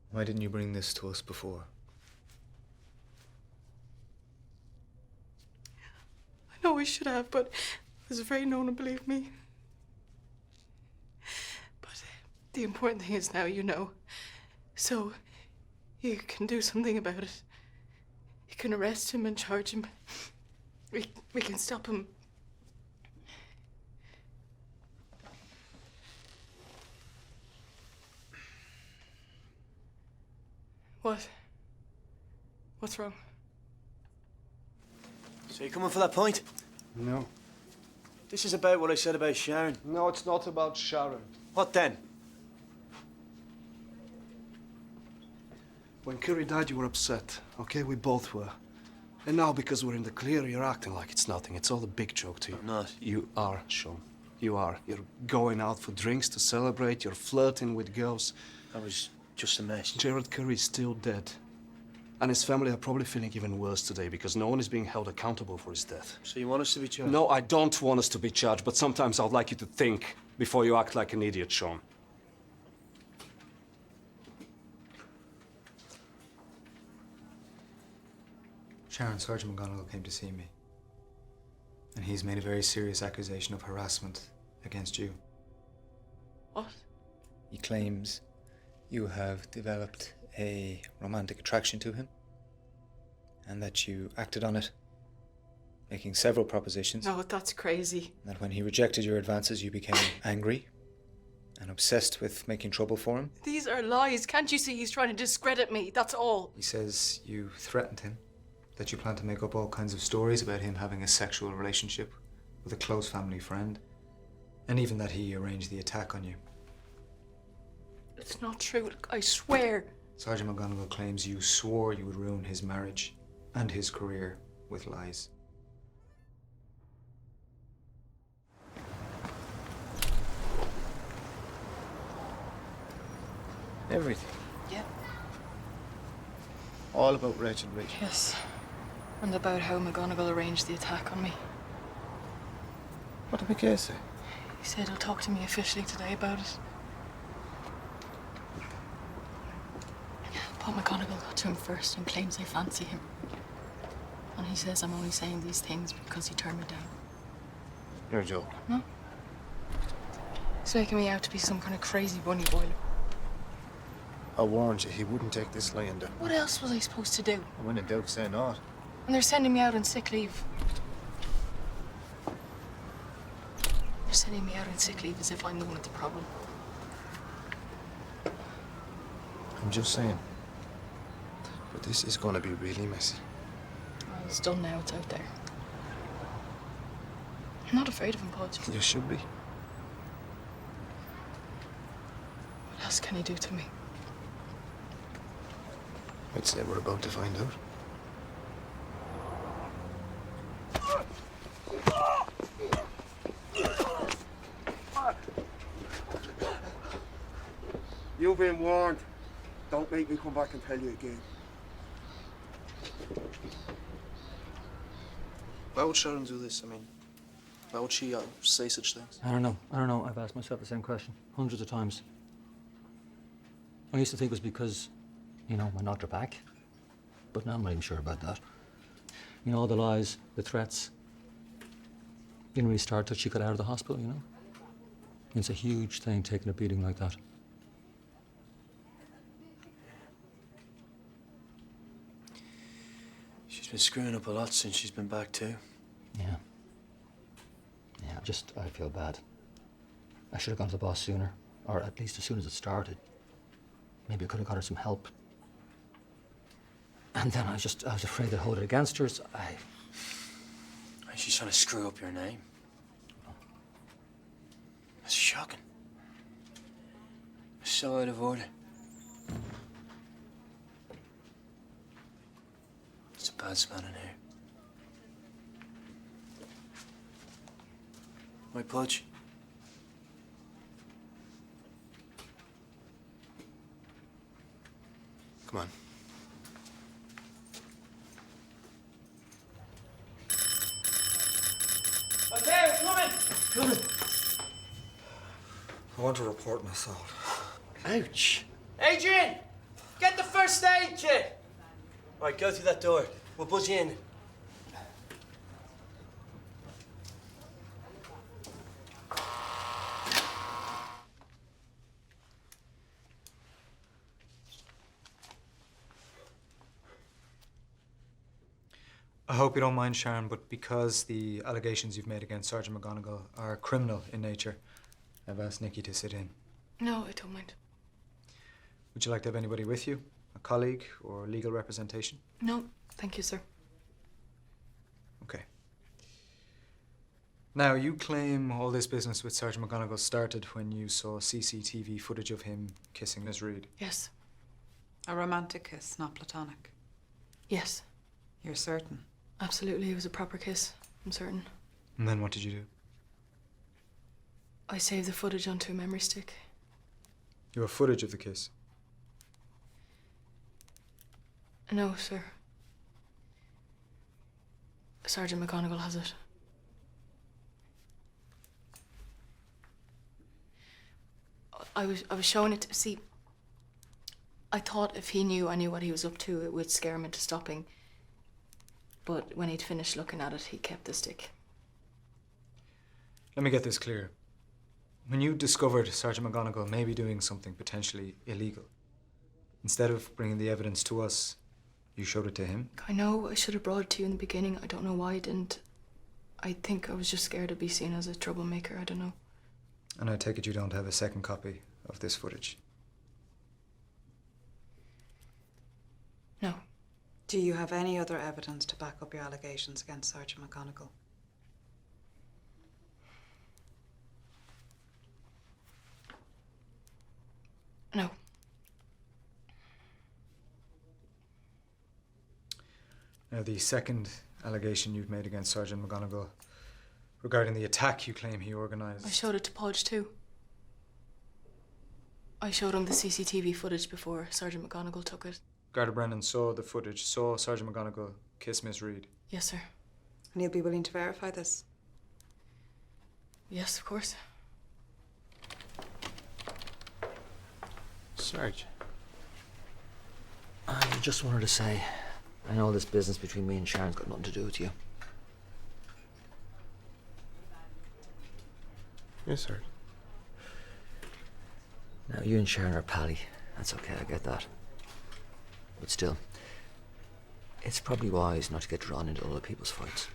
Why didn't you bring this to us before? I know I should have, but I was afraid no one would believe me. But the important thing is now you know. So you can do something about it. You can arrest him and charge him. We can stop him. What? What's wrong? So you coming for that point? No. This is about what I said about Sharon. No, it's not about Sharon. What then? When Curry died, you were upset. Okay, we both were. And now, because we're in the clear, you're acting like it's nothing. It's all a big joke to you. I'm not. You are, Sean. You are. You're going out for drinks to celebrate. You're flirting with girls. That was just a mess. Gerald Curry is still dead. And his family are probably feeling even worse today because no one is being held accountable for his death. So you want us to be charged? No, I don't want us to be charged, but sometimes I'd like you to think before you act like an idiot, Sean. Sharon, Sergeant McGonagall came to see me. And he's made a very serious accusation of harassment against you. What? He claims you have developed a romantic attraction to him, and that you acted on it, making several propositions. No, that's crazy. And that when he rejected your advances, you became angry and obsessed with making trouble for him. These are lies. Can't you see he's trying to discredit me? That's all. He says you threatened him, that you plan to make up all kinds of stories about him having a sexual relationship with a close family friend, and even that he arranged the attack on you. It's not true. Look, I swear. Sergeant McGonagall claims you swore you would ruin his marriage and his career with lies. Everything. Yeah. All about Rachel Reed. Yes. And about how McGonagall arranged the attack on me. What did McKay say? He said he'll talk to me officially today about it. But McGonagall got to him first and claims I fancy him. And he says I'm only saying these things because he turned me down. You're a joke. No? He's making me out to be some kind of crazy bunny boiler. I warned you, he wouldn't take this lying down. What else was I supposed to do? When in doubt, say not. And they're sending me out on sick leave. They're sending me out on sick leave as if I'm the one with the problem. I'm just saying. But this is gonna be really messy. Well, it's done now, it's out there. I'm not afraid of him, Podge. You should be. What else can he do to me? I'd say we're about to find out. You've been warned. Don't make me come back and tell you again. Why would Sharon do this? I mean, why would she say such things? I don't know. I've asked myself the same question hundreds of times. I used to think it was because, I knocked her back. But now I'm not even sure about that. All the lies, the threats. Didn't really start till she got out of the hospital, It's a huge thing, taking a beating like that. She's been screwing up a lot since she's been back too. Yeah. I feel bad. I should have gone to the boss sooner, or at least as soon as it started. Maybe I could have got her some help. And then I was afraid they'd hold it against her. So She's trying to screw up your name. That's shocking. So out of order. It's a bad smell in here. My Podge. Come on. Okay, coming! I want to report an assault. Ouch! Adrian! Get the first aid kit! Right, go through that door. We'll buzz you in. I hope you don't mind, Sharon, but because the allegations you've made against Sergeant McGonagall are criminal in nature, I've asked Nikki to sit in. No, I don't mind. Would you like to have anybody with you? A colleague or legal representation? No, thank you, sir. Okay. Now, you claim all this business with Sergeant McGonagall started when you saw CCTV footage of him kissing Miss Reed. Yes. A romantic kiss, not platonic. Yes. You're certain? Absolutely, it was a proper kiss. I'm certain. And then what did you do? I saved the footage onto a memory stick. You have footage of the kiss? No, sir. Sergeant McGonagall has it. I was showing it to see. I thought if he knew I knew what he was up to, it would scare him into stopping. But when he'd finished looking at it, he kept the stick. Let me get this clear. When you discovered Sergeant McGonagall may be doing something potentially illegal, instead of bringing the evidence to us, you showed it to him? I know I should have brought it to you in the beginning. I don't know why I didn't. I think I was just scared to be seen as a troublemaker. I don't know. And I take it you don't have a second copy of this footage? No. Do you have any other evidence to back up your allegations against Sergeant McGonagall? No. Now, the second allegation you've made against Sergeant McGonigal regarding the attack you claim he organised. I showed it to Podge too. I showed him the CCTV footage before Sergeant McGonigal took it. Garda Brennan saw the footage, saw Sergeant McGonigal kiss Miss Reed. Yes, sir. And you'll be willing to verify this? Yes, of course. Sarge, I just wanted to say, I know this business between me and Sharon's got nothing to do with you. Yes, sir. Now, you and Sharon are pally. That's okay, I get that. But still, it's probably wise not to get drawn into other people's fights.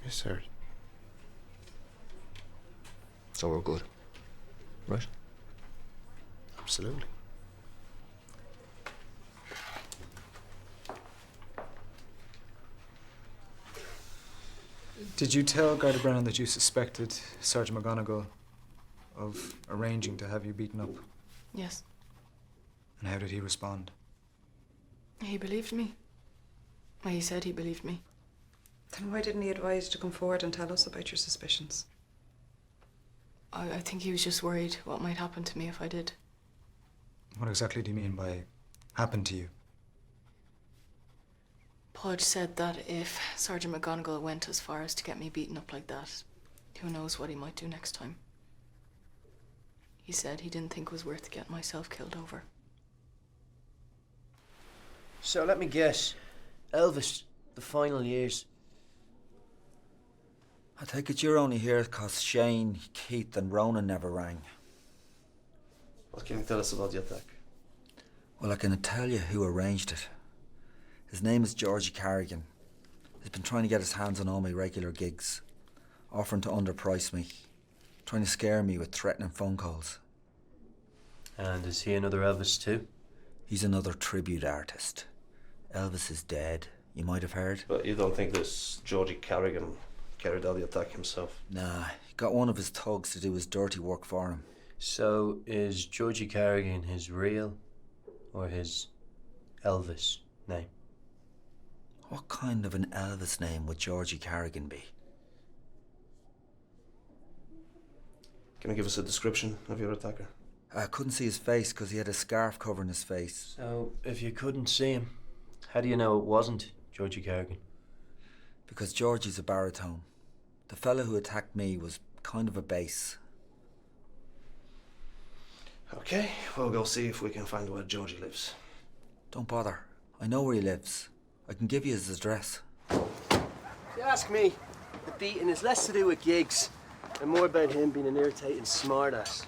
Yes, sir. So we're good. Right? Absolutely. Did you tell Garda Brennan that you suspected Sergeant McGonigal of arranging to have you beaten up? Yes. And how did he respond? He believed me. Well, he said he believed me. Then why didn't he advise you to come forward and tell us about your suspicions? I think he was just worried what might happen to me if I did. What exactly do you mean by happened to you? Podge said that if Sergeant McGonigal went as far as to get me beaten up like that, who knows what he might do next time. He said he didn't think it was worth getting myself killed over. So let me guess. Elvis, the final years. I take it you're only here because Shane, Keith and Ronan never rang. What can you tell us about the attack? Well, I can tell you who arranged it. His name is Georgie Carrigan. He's been trying to get his hands on all my regular gigs, offering to underprice me, trying to scare me with threatening phone calls. And is he another Elvis too? He's another tribute artist. Elvis is dead. You might have heard. But you don't think this Georgie Carrigan carried out the attack himself? Nah, he got one of his thugs to do his dirty work for him. So is Georgie Carrigan his real or his Elvis name? What kind of an Elvis name would Georgie Carrigan be? Can you give us a description of your attacker? I couldn't see his face because he had a scarf covering his face. So if you couldn't see him, how do you know it wasn't Georgie Carrigan? Because Georgie's a baritone. The fella who attacked me was kind of a bass. Okay, we'll go see if we can find where Georgie lives. Don't bother. I know where he lives. I can give you his address. If you ask me, the beating is less to do with gigs and more about him being an irritating smartass.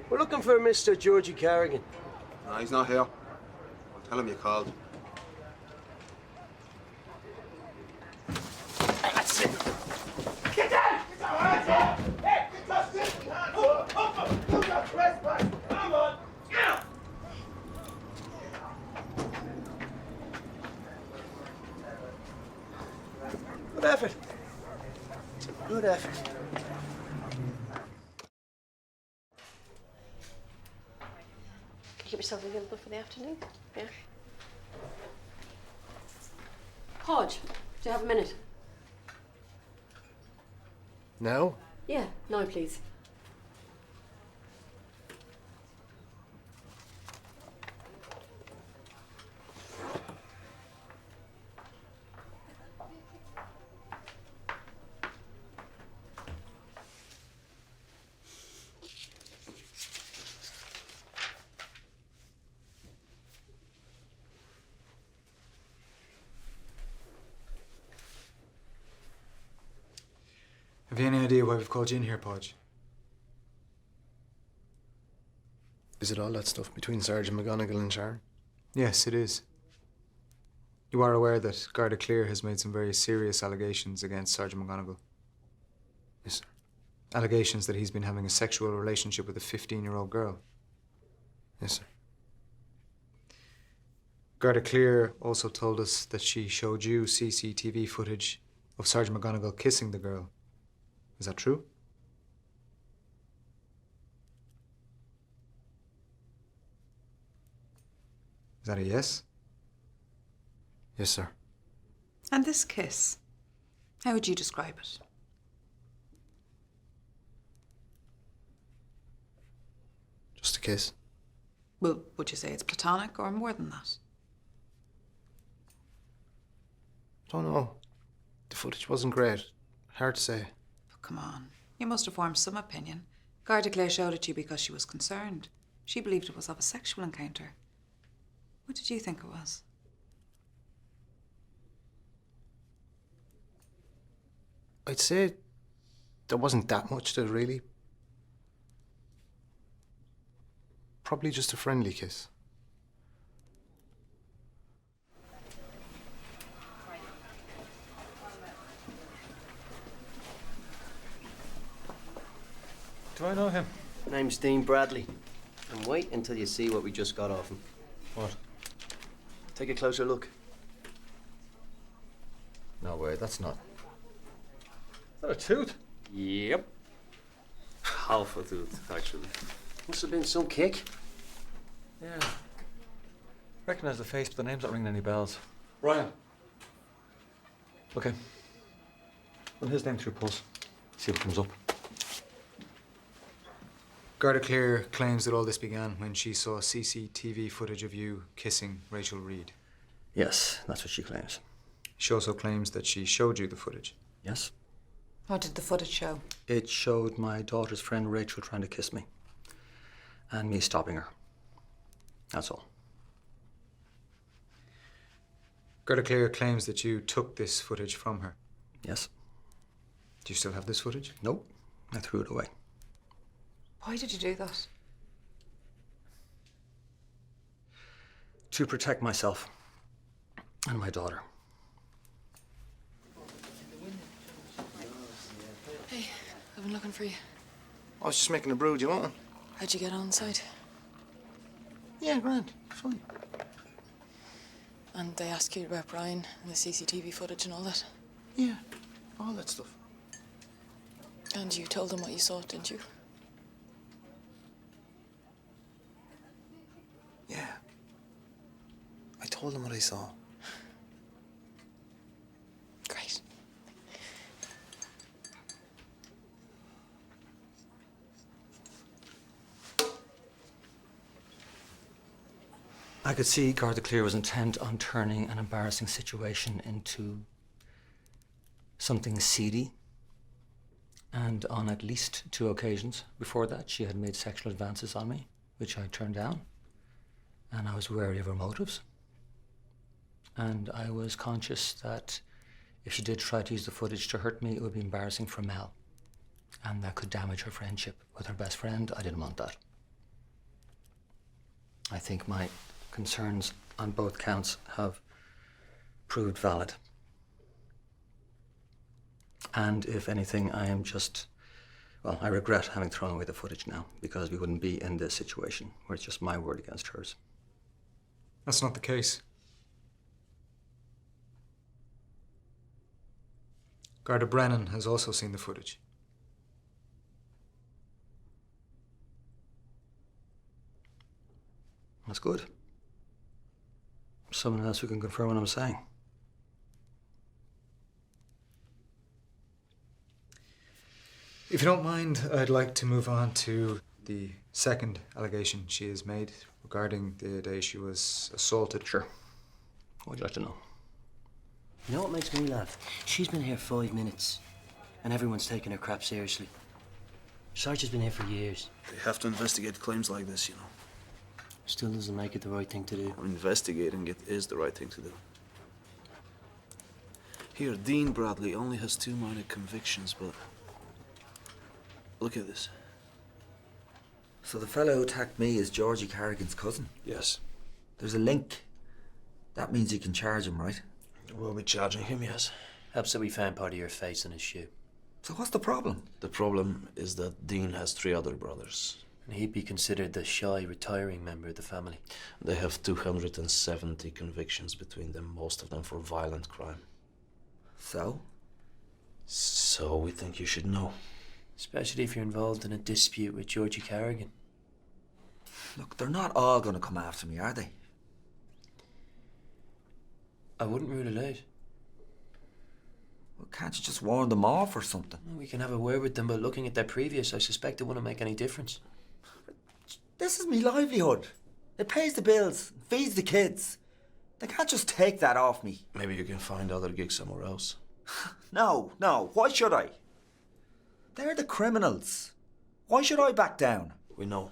We're looking for Mr. Georgie Carrigan. No, he's not here. I'll tell him you called. That's it. Get down! Get down! Hands up! Hey, just sit! Hands up! Up! Do not trespass! Come on! Get up! Good effort. Good effort. Keep yourself available for the afternoon. Yeah. Podge, do you have a minute? Now? Yeah, now please. Have you any idea why we've called you in here, Podge? Is it all that stuff between Sergeant McGonigal and Sharon? Yes, it is. You are aware that Garda Clear has made some very serious allegations against Sergeant McGonigal? Yes, sir. Allegations that he's been having a sexual relationship with a 15-year-old girl? Yes, sir. Garda Clear also told us that she showed you CCTV footage of Sergeant McGonagall kissing the girl. Is that true? Is that a yes? Yes, sir. And this kiss, how would you describe it? Just a kiss. Well, would you say it's platonic or more than that? Don't know. The footage wasn't great. Hard to say. Oh, come on. You must have formed some opinion. Garda Clare showed it to you because she was concerned. She believed it was of a sexual encounter. What did you think it was? I'd say there wasn't that much to it, really. Probably just a friendly kiss. Do I know him? Name's Dean Bradley. And wait until you see what we just got off him. What? Take a closer look. No way, that's not. Is that a tooth? Yep. Half a tooth, actually. Must have been some kick. Yeah. Recognise the face, but the name's not ringing any bells. Ryan. Okay. Run his name through Pulse. See what comes up. Garda Clear claims that all this began when she saw CCTV footage of you kissing Rachel Reed. Yes, that's what she claims. She also claims that she showed you the footage. Yes. What did the footage show? It showed my daughter's friend Rachel trying to kiss me. And me stopping her. That's all. Garda Clear claims that you took this footage from her. Yes. Do you still have this footage? Nope. I threw it away. Why did you do that? To protect myself and my daughter. Hey, I've been looking for you. I was just making a brew. Do you want one? How'd you get on site? Yeah, grand. Fine. And they asked you about Brian and the CCTV footage and all that? Yeah, all that stuff. And you told them what you saw, didn't you? Yeah. I told him what I saw. Great. I could see Garda Clear was intent on turning an embarrassing situation into something seedy. And on at least 2 occasions before that, she had made sexual advances on me, which I turned down. And I was wary of her motives. And I was conscious that if she did try to use the footage to hurt me, it would be embarrassing for Mel. And that could damage her friendship with her best friend. I didn't want that. I think my concerns on both counts have proved valid. And if anything, I am just, well, I regret having thrown away the footage now, because we wouldn't be in this situation where it's just my word against hers. That's not the case. Garda Brennan has also seen the footage. That's good. Someone else who can confirm what I'm saying. If you don't mind, I'd like to move on to the second allegation she has made regarding the day she was assaulted. Sure. What would you like to know? You know what makes me laugh? She's been here 5 minutes, and everyone's taking her crap seriously. Sarge has been here for years. They have to investigate claims like this, you know. Still doesn't make it the right thing to do. Investigating it is the right thing to do. Here, Dean Bradley only has 2 minor convictions, but look at this. So the fellow who attacked me is Georgie Carrigan's cousin? Yes. There's a link. That means you can charge him, right? We'll be charging him, yes. Helps that we found part of your face in his shoe. So what's the problem? The problem is that Dean has 3 other brothers, And he'd be considered the shy, retiring member of the family. They have 270 convictions between them, most of them for violent crime. So? So we think you should know. Especially if you're involved in a dispute with Georgie Carrigan. Look, they're not all going to come after me, are they? I wouldn't rule it out. Well, can't you just warn them off or something? We can have a word with them, but looking at their previous, I suspect it wouldn't make any difference. This is me livelihood. It pays the bills, feeds the kids. They can't just take that off me. Maybe you can find other gigs somewhere else. No, why should I? They're the criminals. Why should I back down? We know.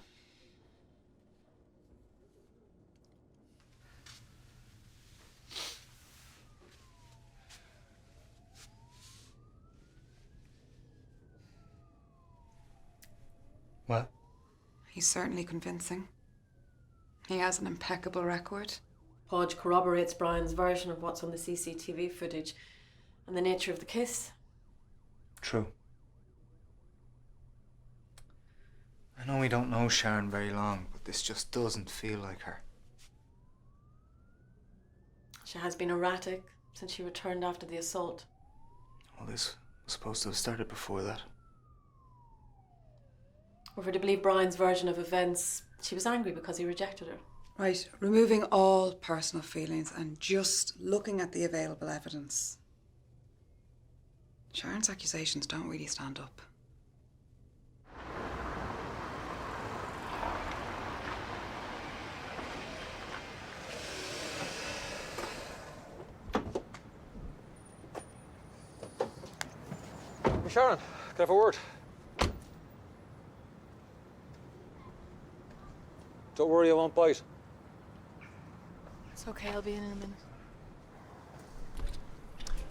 What? He's certainly convincing. He has an impeccable record. Podge corroborates Brian's version of what's on the CCTV footage and the nature of the kiss. True. I know we don't know Sharon very long, but this just doesn't feel like her. She has been erratic since she returned after the assault. Well, this was supposed to have started before that. If we're to believe Brian's version of events, she was angry because he rejected her. Right, removing all personal feelings and just looking at the available evidence. Sharon's accusations don't really stand up. Sharon, can I have a word? Don't worry, I won't bite. It's okay, I'll be in a minute.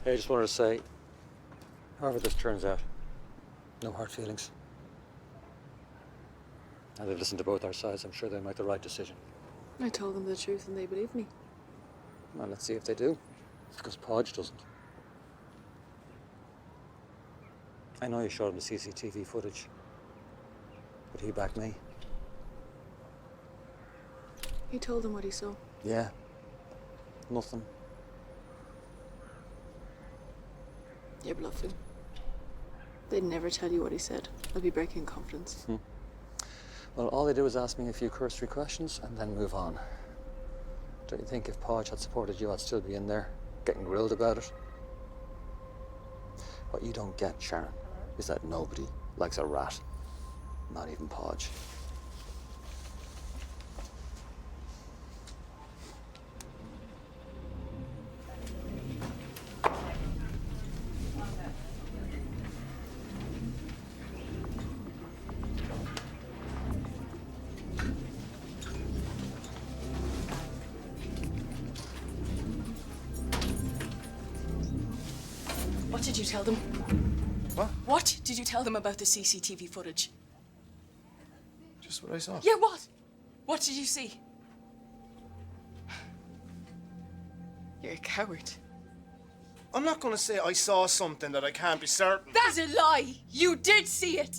Hey, I just wanted to say, however this turns out, no hard feelings. Now they've listened to both our sides, I'm sure they make the right decision. I told them the truth and they believed me. Well, let's see if they do. Because Podge doesn't. I know you showed him the CCTV footage, but he backed me. He told them what he saw. Yeah. Nothing. You're bluffing. They'd never tell you what he said. I'd be breaking confidence. Well, all they do is ask me a few cursory questions and then move on. Don't you think if Podge had supported you, I'd still be in there, getting grilled about it? What you don't get, Sharon, is that nobody likes a rat. Not even Podge. What did you tell them? What? What did you tell them about the CCTV footage? Just what I saw. Yeah, what? What did you see? You're a coward. I'm not gonna say I saw something that I can't be certain. That's a lie! You did see it!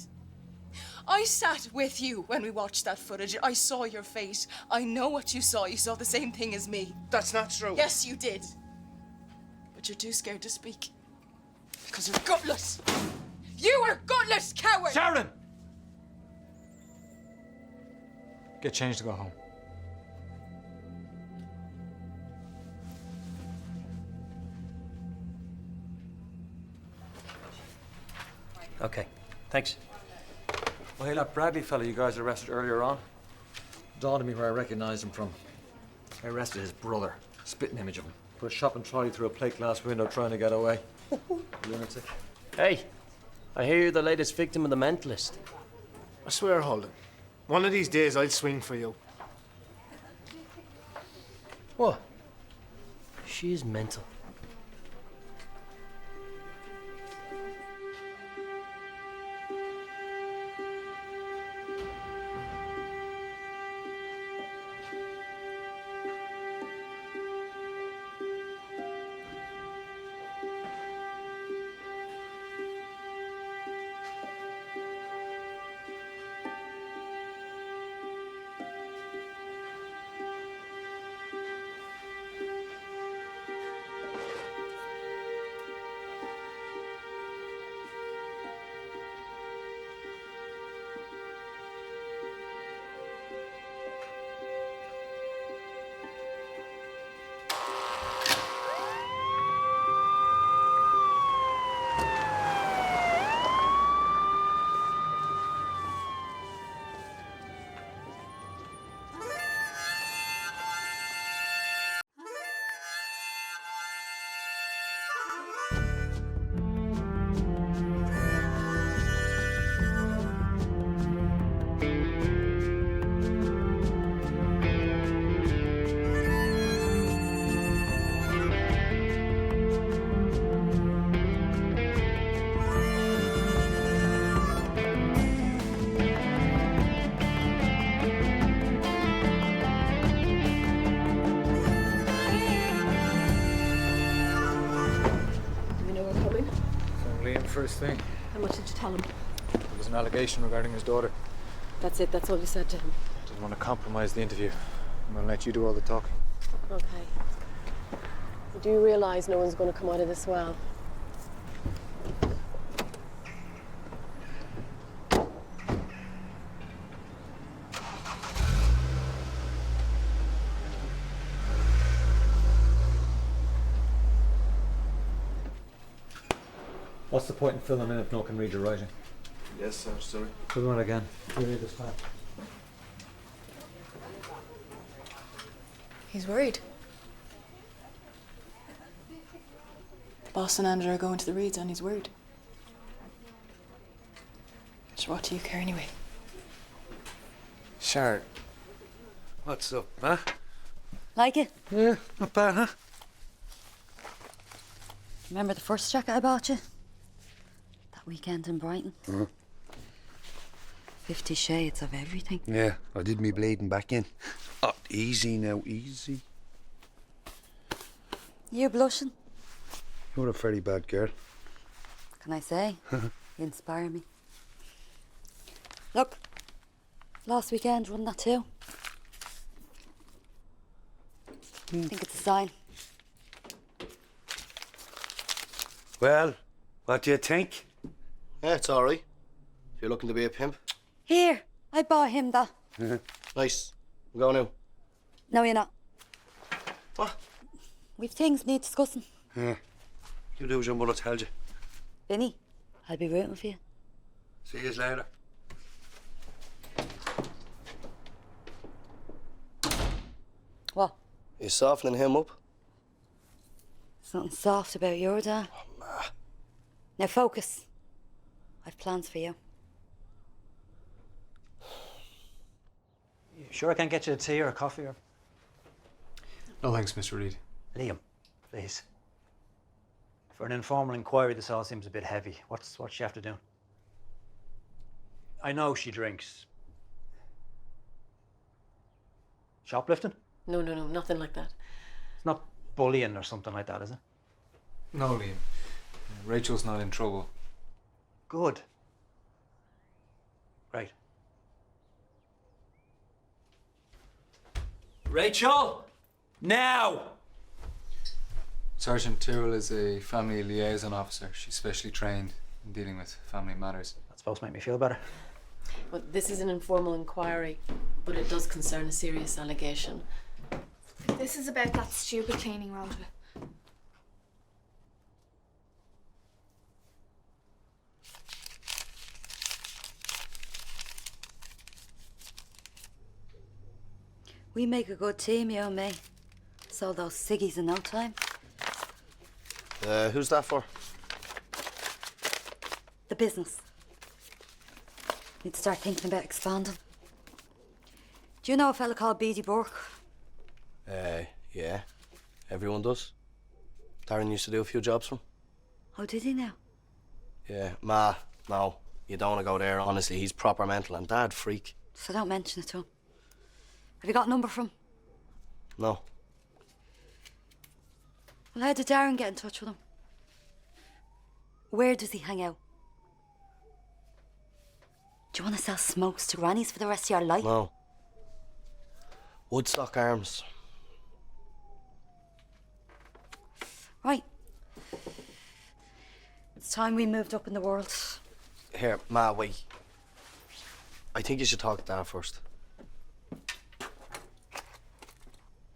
I sat with you when we watched that footage. I saw your face. I know what you saw. You saw the same thing as me. That's not true. Yes, you did. But you're too scared to speak. Because you're gutless. You are gutless, coward! Sharon! Get changed to go home. Okay, thanks. Well, hey, that Bradley fella you guys arrested earlier on, dawned on me where I recognised him from. I arrested his brother, spitting image of him. Put a shopping trolley through a plate glass window trying to get away. Lunatic. Hey, I hear you're the latest victim of the mentalist. I swear, Holden, one of these days I'll swing for you. What? She is mental. first thing. How much did you tell him? There was an allegation regarding his daughter. That's it, that's all you said to him. Didn't want to compromise the interview. I'm going to let you do all the talking. Okay. You do realise no one's going to come out of this well? What's the point in filling in if no one can read your writing? Yes, sir, sorry. Fill it again. You read this plan. He's worried. Boss and Andrea are going to the reads and he's worried. So what do you care anyway? Sharon, what's up, huh? Like it? Yeah, not bad, huh? Remember the first jacket I bought you? That weekend in Brighton? 50 shades of everything. Yeah, I did me bleeding back in. Oh, easy now, easy. You blushing? You're a very bad girl. What can I say? You inspire me. Look, last weekend, run that too. I think it's a sign. Well, what do you think? Yeah, it's all right. If you're looking to be a pimp. Here, I bought him that. Nice. I'm going now. No, you're not. What? We've things need discussing. Yeah. You do as your mother tells you. Vinny, I'll be rooting for you. See you later. What? You softening him up? Something soft about your dad. Now focus. I've plans for you. You sure I can't get you a tea or a coffee or... No thanks, Mr. Reed. Liam, please. For an informal inquiry, this all seems a bit heavy. What's she have to do? I know she drinks. Shoplifting? No, nothing like that. It's not bullying or something like that, is it? No, Liam. Rachel's not in trouble. Good. Right. Rachel! Now! Sergeant Tyrrell is a family liaison officer. She's specially trained in dealing with family matters. That's supposed to make me feel better. Well, this is an informal inquiry, but it does concern a serious allegation. This is about that stupid cleaning rota. We make a good team, you and me. Sold those ciggies in no time. Who's that for? The business. Need to start thinking about expanding. Do you know a fella called Beady Burke? Yeah. Everyone does. Darren used to do a few jobs for him. Oh, did he now? Yeah. No. You don't want to go there. Honestly, he's proper mental and Dad freak. So don't mention it to him. Have you got a number from him? No. Well, how did Darren get in touch with him? Where does he hang out? Do you want to sell smokes to grannies for the rest of your life? No. Woodstock Arms. Right. It's time we moved up in the world. Here, Ma, wait. I think you should talk to Dad first.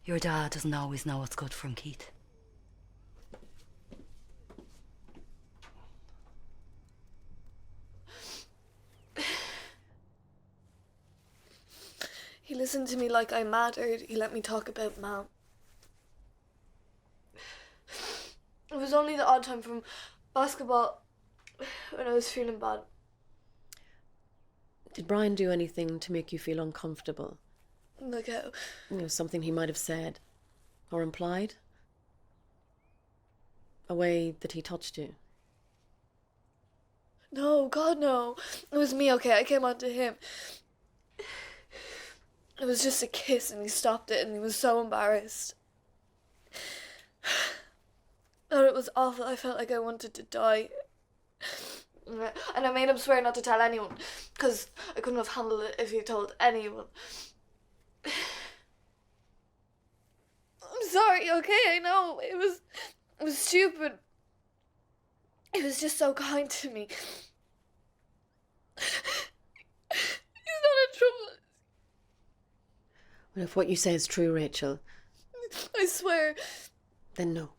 Your dad doesn't always know what's good for him, Keith. He listened to me like I mattered. He let me talk about Mom. It was only the odd time from basketball when I was feeling bad. Did Brian do anything to make you feel uncomfortable? Like how? Something he might have said or implied? A way that he touched you? No, God, no. It was me, okay? I came on to him. It was just a kiss and he stopped it and he was so embarrassed. Oh, it was awful. I felt like I wanted to die. And I made him swear not to tell anyone, because I couldn't have handled it if he told anyone. I'm sorry, okay? I know. It was stupid. He was just so kind to me. He's not in trouble. Well, if what you say is true, Rachel, I swear. then no.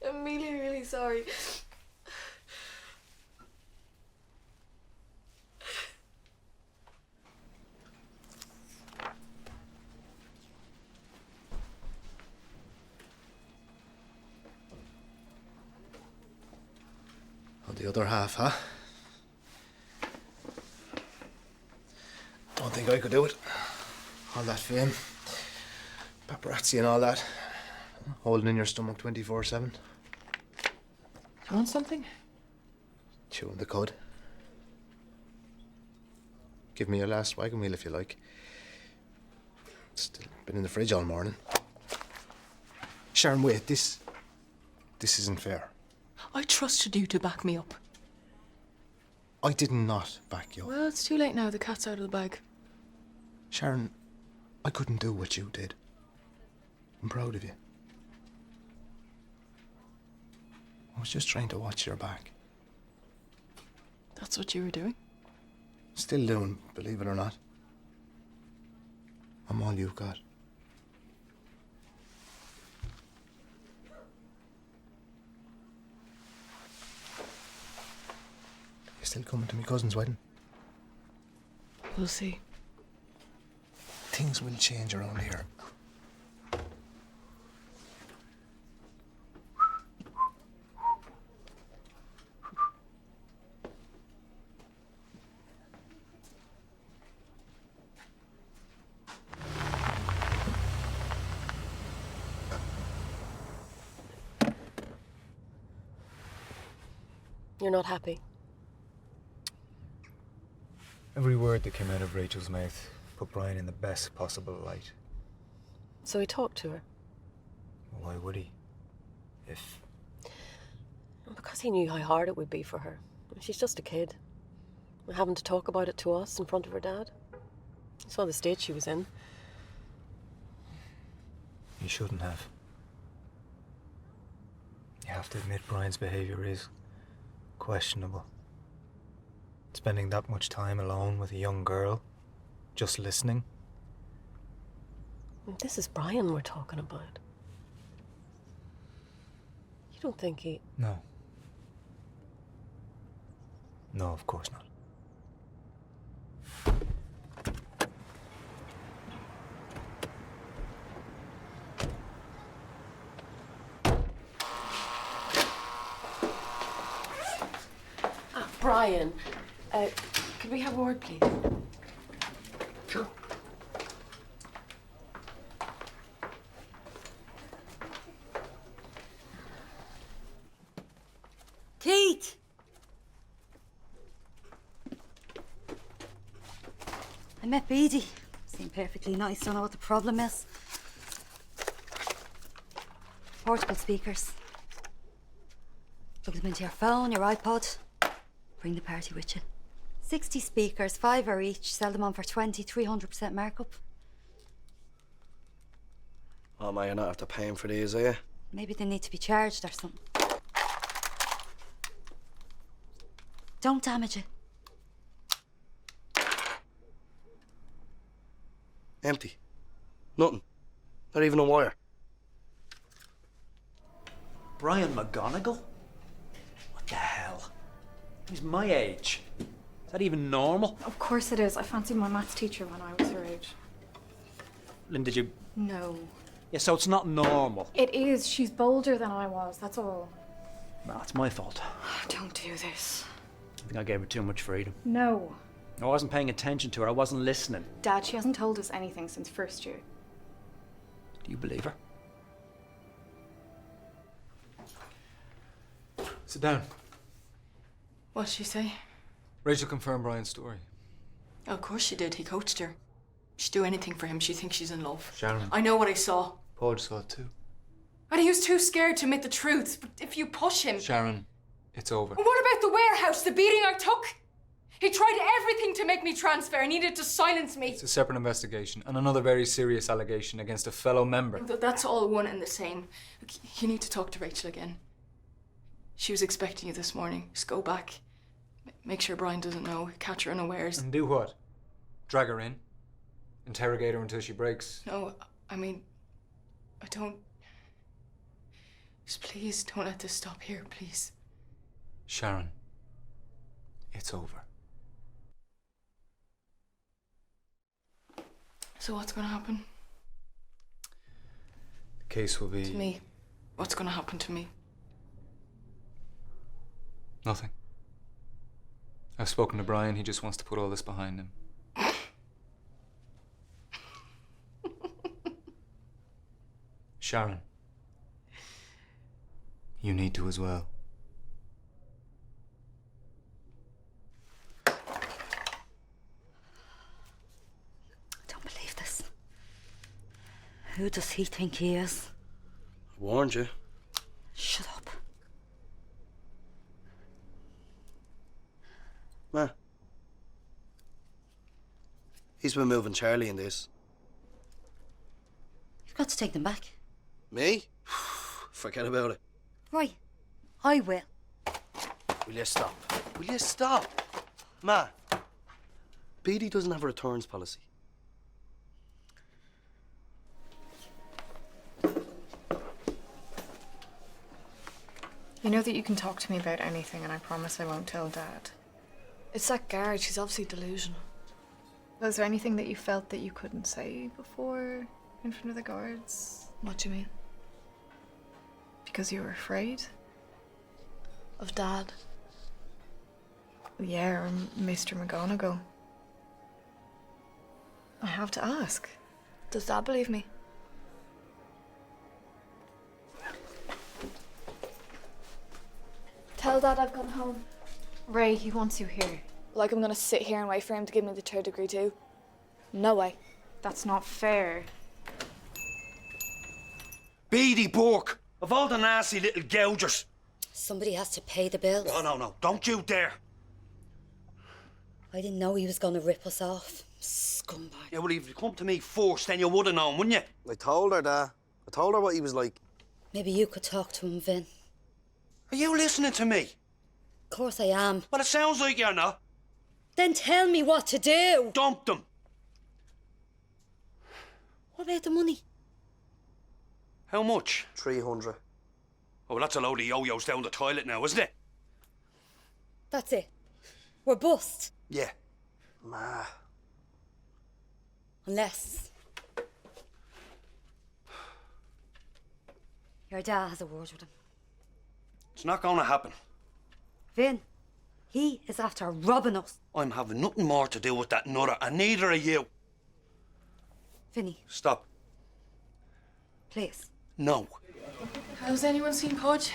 I'm really, really sorry. On the other half, huh? Don't think I could do it. All that fame, paparazzi and all that, holding in your stomach 24/7. You want something? Chewing the cud. Give me your last wagon wheel if you like. Still been in the fridge all morning. Sharon, wait, this isn't fair. I trusted you to back me up. I did not back you up. Well, it's too late now. The cat's out of the bag. Sharon, I couldn't do what you did. I'm proud of you. I was just trying to watch your back. That's what you were doing? Still doing, believe it or not. I'm all you've got. You still coming to my cousin's wedding? We'll see. Things will change around here. You're not happy. Every word that came out of Rachel's mouth put Brian in the best possible light. So he talked to her. Why would he? If... Because he knew how hard it would be for her. She's just a kid. And having to talk about it to us in front of her dad. He saw the state she was in. He shouldn't have. You have to admit Brian's behaviour is questionable. Spending that much time alone with a young girl, just listening. This is Brian we're talking about. You don't think he... No. No, of course not. Brian, could we have a word, please? Sure. Keith! I met Beady. Seemed perfectly nice. Don't know what the problem is. Portable speakers. Plug them into your phone, your iPod. Bring the party with you. 60 speakers, £5 each. Sell them on for 20, 300% markup. Oh, man, you're not after paying for these, are you? Maybe they need to be charged or something. Don't damage it. Empty. Nothing. Not even a wire. Brian McGonigal? What the hell? He's my age. Is that even normal? Of course it is. I fancied my maths teacher when I was her age. Lynn, did you... No. Yeah, so it's not normal. It is. She's bolder than I was, that's all. No, it's my fault. Don't do this. I think I gave her too much freedom. No. I wasn't paying attention to her. I wasn't listening. Dad, she hasn't told us anything since first year. Do you believe her? Sit down. What'd she say? Rachel confirmed Brian's story. Oh, of course she did. He coached her. She'd do anything for him. She thinks she's in love. Sharon. I know what I saw. Paul saw it too. And he was too scared to admit the truth. But if you push him... Sharon, It's over. And what about the warehouse, the beating I took? He tried everything to make me transfer. He needed to silence me. It's a separate investigation and another very serious allegation against a fellow member. That's all one and the same. Look, you need to talk to Rachel again. She was expecting you this morning. Just go back. Make sure Brian doesn't know. Catch her unawares. And do what? Drag her in? Interrogate her until she breaks? No, I mean, I don't... Just please don't let this stop here, please. Sharon, it's over. So what's going to happen? The case will be... To me. What's going to happen to me? Nothing. I've spoken to Brian. He just wants to put all this behind him. Sharon, you need to as well. I don't believe this. Who does he think he is? I warned you. Shut up. Ma. He's been moving Charlie in this. You've got to take them back. Me? Forget about it. Right. I will. Will you stop? Will you stop? Ma. Beatty doesn't have a returns policy. You know that you can talk to me about anything, and I promise I won't tell Dad. It's that guard. She's obviously delusional. Was there anything that you felt that you couldn't say before in front of the guards? What do you mean? Because you were afraid? Of Dad? Yeah, or Mr. McGonagall. I have to ask. Does Dad believe me? Tell Dad I've gone home. Ray, he wants you here. Like I'm gonna sit here and wait for him to give me the 3rd degree too? No way. That's not fair. Beady Burke, of all the nasty little gougers. Somebody has to pay the bills. No, don't you dare. I didn't know he was going to rip us off. Scumbag. Yeah, well, if you come to me first, then you would have known, wouldn't you? I told her, Dad. I told her what he was like. Maybe you could talk to him, Vin. Are you listening to me? Of course I am. Well, it sounds like you're not. Then tell me what to do. Dump them. What about the money? How much? 300. Oh, well, that's a load of yo-yos down the toilet now, isn't it? That's it. We're bust. Yeah. Ma. Unless... your dad has a word with him. It's not going to happen. Vin, he is after robbing us. I'm having nothing more to do with that nutter, and neither are you. Vinny, Stop. please. No. Has anyone seen Podge?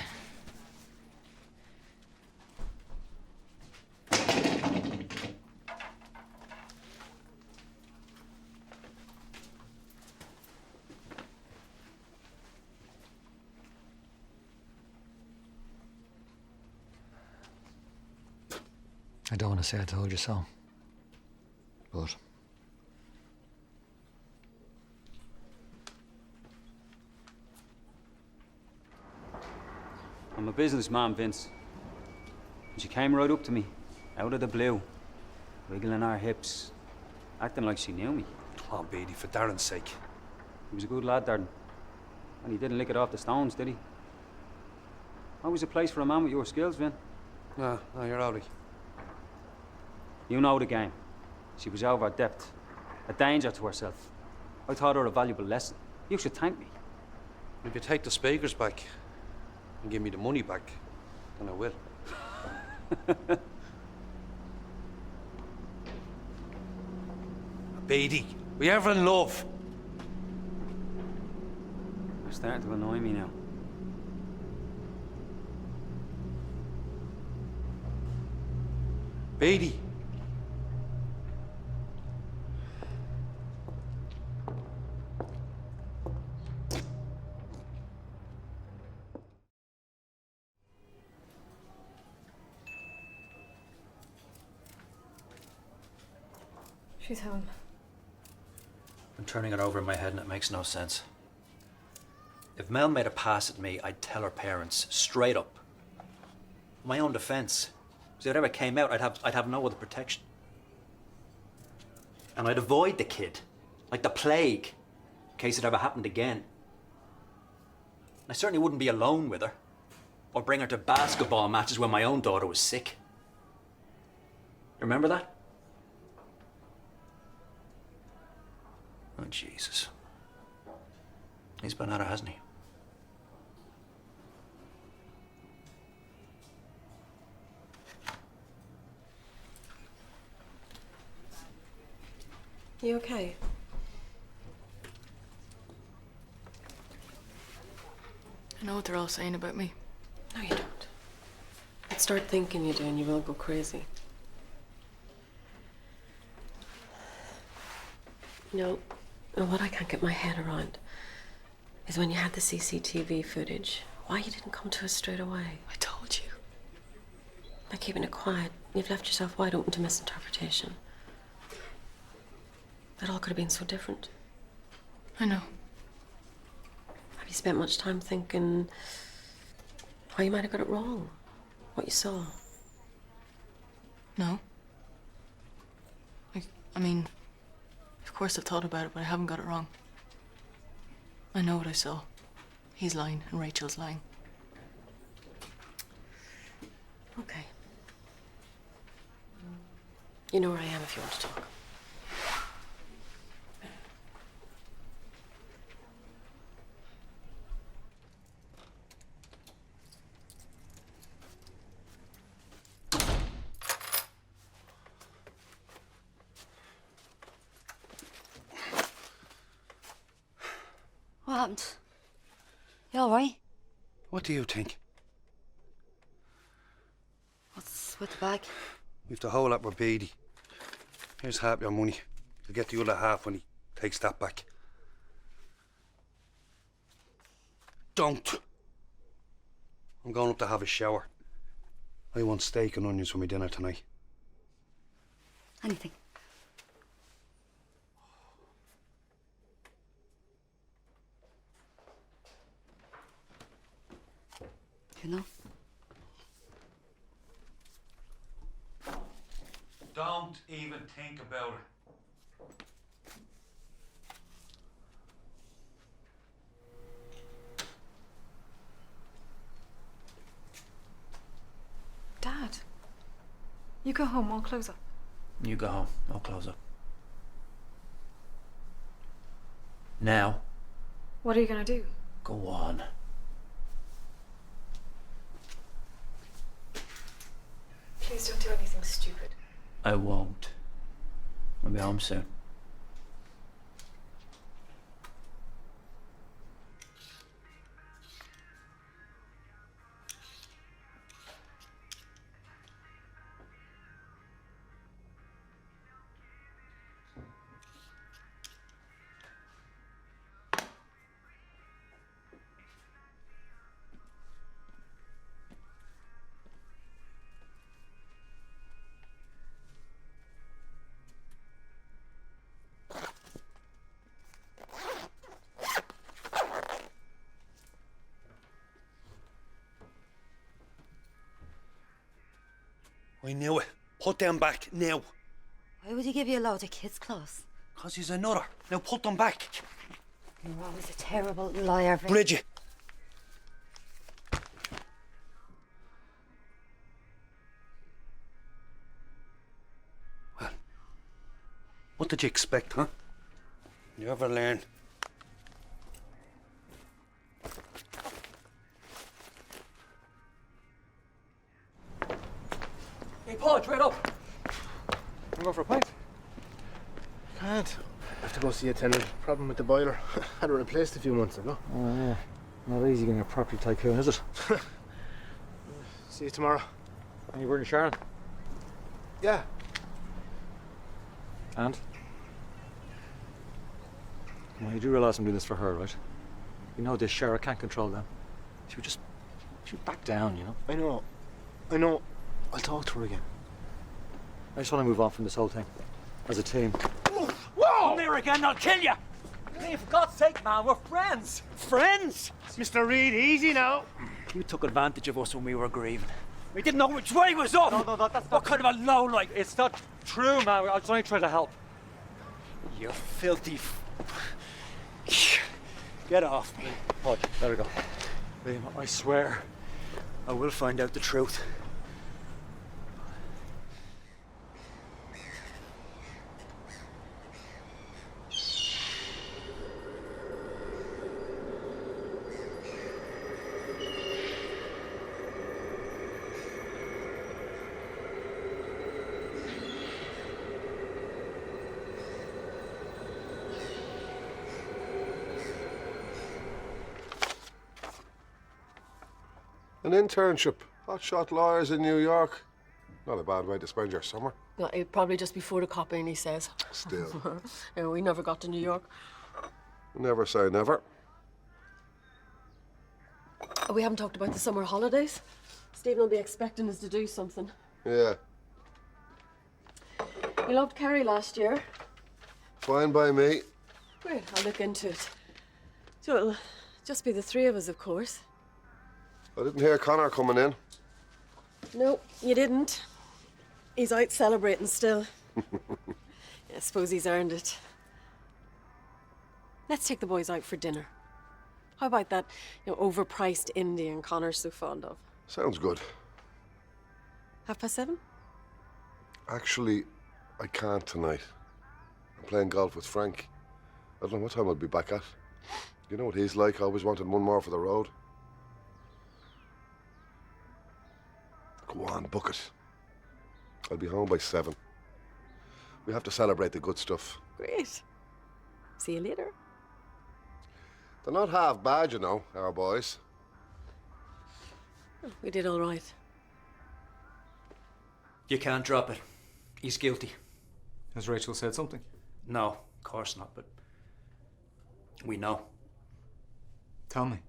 I don't want to say I told you so, but I'm a businessman, Vince. And she came right up to me, out of the blue, wiggling her hips, acting like she knew me. Come on, Beatty, for Darren's sake. He was a good lad, Darren. And he didn't lick it off the stones, did he? Always a place for a man with your skills, Vin. No, you're outie. You know the game. She was over her depth, a danger to herself. I taught her a valuable lesson. You should thank me. If you take the speakers back and give me the money back, then I will. Beatty, we ever in love? You're starting to annoy me now. Beatty. She's home. I'm turning it over in my head and it makes no sense. If Mel made a pass at me, I'd tell her parents, straight up. My own defence. If it ever came out, I'd have no other protection. And I'd avoid the kid, like the plague, in case it ever happened again. I certainly wouldn't be alone with her, or bring her to basketball matches when my own daughter was sick. Remember that? Oh, Jesus. He's been at her, hasn't he? You okay? I know what they're all saying about me. No, you don't. But start thinking you do and you will go crazy. You know, what I can't get my head around is when you had the CCTV footage, why you didn't come to us straight away. I told you. By keeping it quiet, you've left yourself wide open to misinterpretation. It all could have been so different. I know. Have you spent much time thinking how you might have got it wrong? What you saw? No. I mean, of course I've thought about it, but I haven't got it wrong. I know what I saw. He's lying and Rachel's lying. Okay. You know where I am if you want to talk. What happened? You all right? What do you think? What's with the bag? We've the whole lot with Beatty. Here's half your money. You'll get the other half when he takes that back. Don't! I'm going up to have a shower. I want steak and onions for my dinner tonight. Anything. You know? Don't even think about it. Dad, you go home, I'll close up. You go home. I'll close up. Now, What are you gonna do? go on. Please don't do anything stupid. I won't. I'll be home soon. I knew it. Put them back now. Why would he give you a load of kids' clothes? 'Cause he's another. Now put them back. You're always a terrible liar, Vic. Bridget. Well, what did you expect, huh? You ever learn? Hey, Paul, trade up. I'm going for a pint. Can't. I have to go see a tenant. Problem with the boiler. Had it replaced a few months ago. Oh, yeah. Not easy getting a property tycoon, is it? See you tomorrow. And you were in Sharon? Yeah. And? Well, you do realise I'm doing this for her, right? You know this Shara can't control them. She would back down, you know? I know. I'll talk to her again. I just want to move on from this whole thing. As a team. here again, I'll kill you! Liam, for God's sake, man, we're friends! Friends? Mr. Reed, easy now. You took advantage of us when we were grieving. We didn't know which way was up! No, that's not... What kind of a lowlife? It's not true, man. I was only trying to help. You filthy... Get off me. Podge, there we go. Liam, I swear, I will find out the truth. An internship. Hotshot lawyers in New York. Not a bad way to spend your summer. No, it'd probably just be photocopying, he says. Still. Yeah, we never got to New York. Never say never. We haven't talked about the summer holidays. Stephen will be expecting us to do something. Yeah. You loved Kerry last year. Fine by me. Great, I'll look into it. So it'll just be the three of us, of course. I didn't hear Connor coming in. No, you didn't. He's out celebrating still. I suppose he's earned it. Let's take the boys out for dinner. How about that, overpriced Indian Connor's so fond of? Sounds good. 7:30? Actually, I can't tonight. I'm playing golf with Frank. I don't know what time I'll be back at. You know what he's like, always wanting one more for the road. Go on, book it. I'll be home by 7. We have to celebrate the good stuff. Great. See you later. They're not half bad, you know, our boys. We did all right. You can't drop it. He's guilty. Has Rachel said something? No, of course not, but we know. Tell me.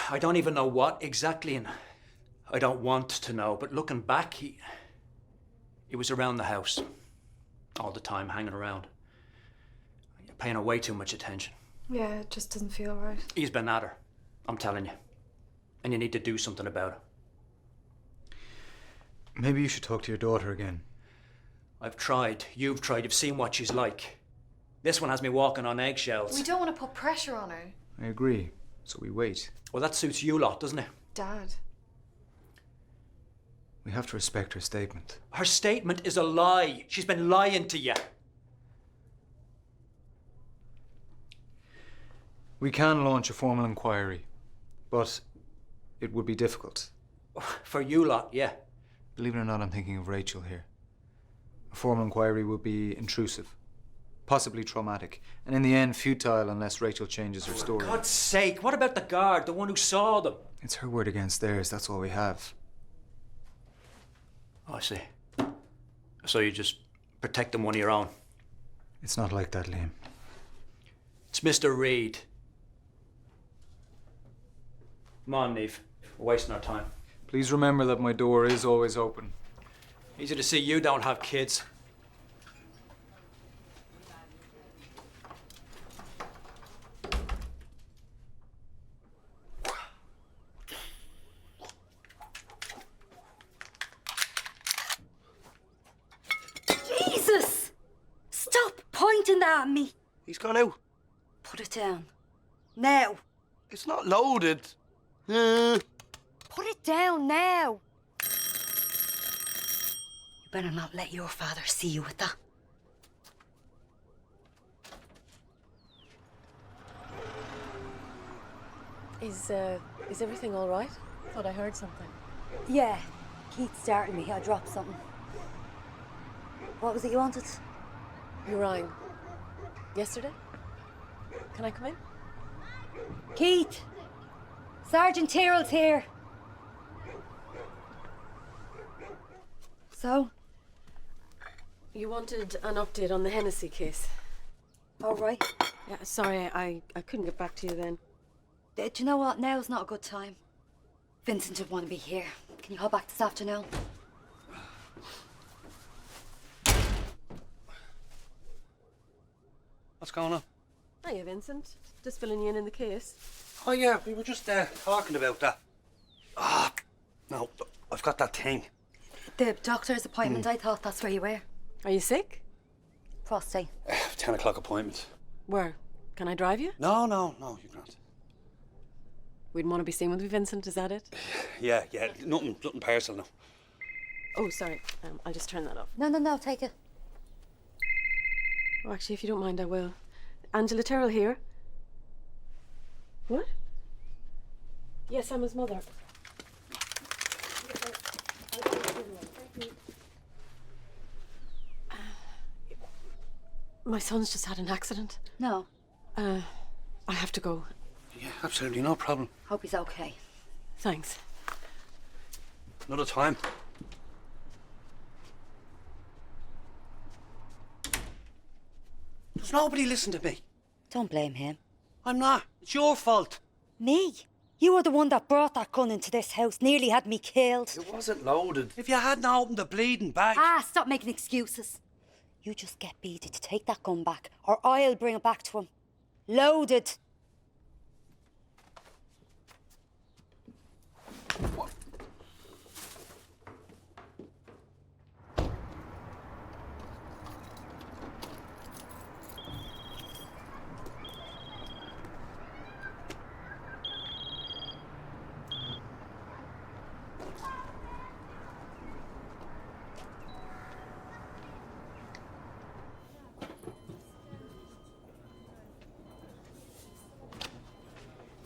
I don't even know what exactly, and I don't want to know, but looking back, he was around the house all the time, hanging around. You're paying her way too much attention. Yeah, it just doesn't feel right. He's been at her, I'm telling you. And you need to do something about it. Maybe you should talk to your daughter again. I've tried. You've tried. You've seen what she's like. This one has me walking on eggshells. We don't want to put pressure on her. I agree. So we wait. Well, that suits you lot, doesn't it? Dad. We have to respect her statement. Her statement is a lie. She's been lying to you. We can launch a formal inquiry, but it would be difficult. For you lot, yeah. Believe it or not, I'm thinking of Rachel here. A formal inquiry would be intrusive, possibly traumatic, and in the end futile unless Rachel changes her story. For God's sake, what about the guard, the one who saw them? It's her word against theirs, that's all we have. Oh, I see. So you just protect them one of your own? It's not like that, Liam. It's Mr. Reed. Come on, Neve. We're wasting our time. Please remember that my door is always open. Easy to see you don't have kids. Jesus! Stop pointing that at me. He's gone out. Put it down. Now. It's not loaded. Put it down now. You better not let your father see you with that. Is everything all right? Thought I heard something. Yeah, Keith started me. I dropped something. What was it you wanted? You rang. Yesterday? Can I come in? Keith! Sergeant Tyrrell's here. So? You wanted an update on the Hennessy case. All right. Yeah, sorry, I couldn't get back to you then. Do you know what? Now's not a good time. Vincent would want to be here. Can you call back this afternoon? What's going on? Hiya, Vincent. Just filling you in the case. Oh, yeah, we were just talking about that. Ah, no, I've got that thing. The doctor's appointment, I thought that's where you were. Are you sick? Prostate. 10 o'clock appointment. Where? Can I drive you? No, you can't. We'd want to be seen with me, Vincent, is that it? Yeah, nothing personal now. Oh, sorry. I'll just turn that off. No, take it. Oh, actually, if you don't mind, I will. Angela Terrell here. What? Yes, I'm his mother. My son's just had an accident. No. I have to go. Yeah, absolutely, no problem. Hope he's okay. Thanks. Another time. Does nobody listen to me? Don't blame him. I'm not. It's your fault. Me? You were the one that brought that gun into this house, nearly had me killed. It wasn't loaded. If you hadn't opened the bleeding bag... Ah, stop making excuses. You just get Beatty to take that gun back, or I'll bring it back to him. Loaded.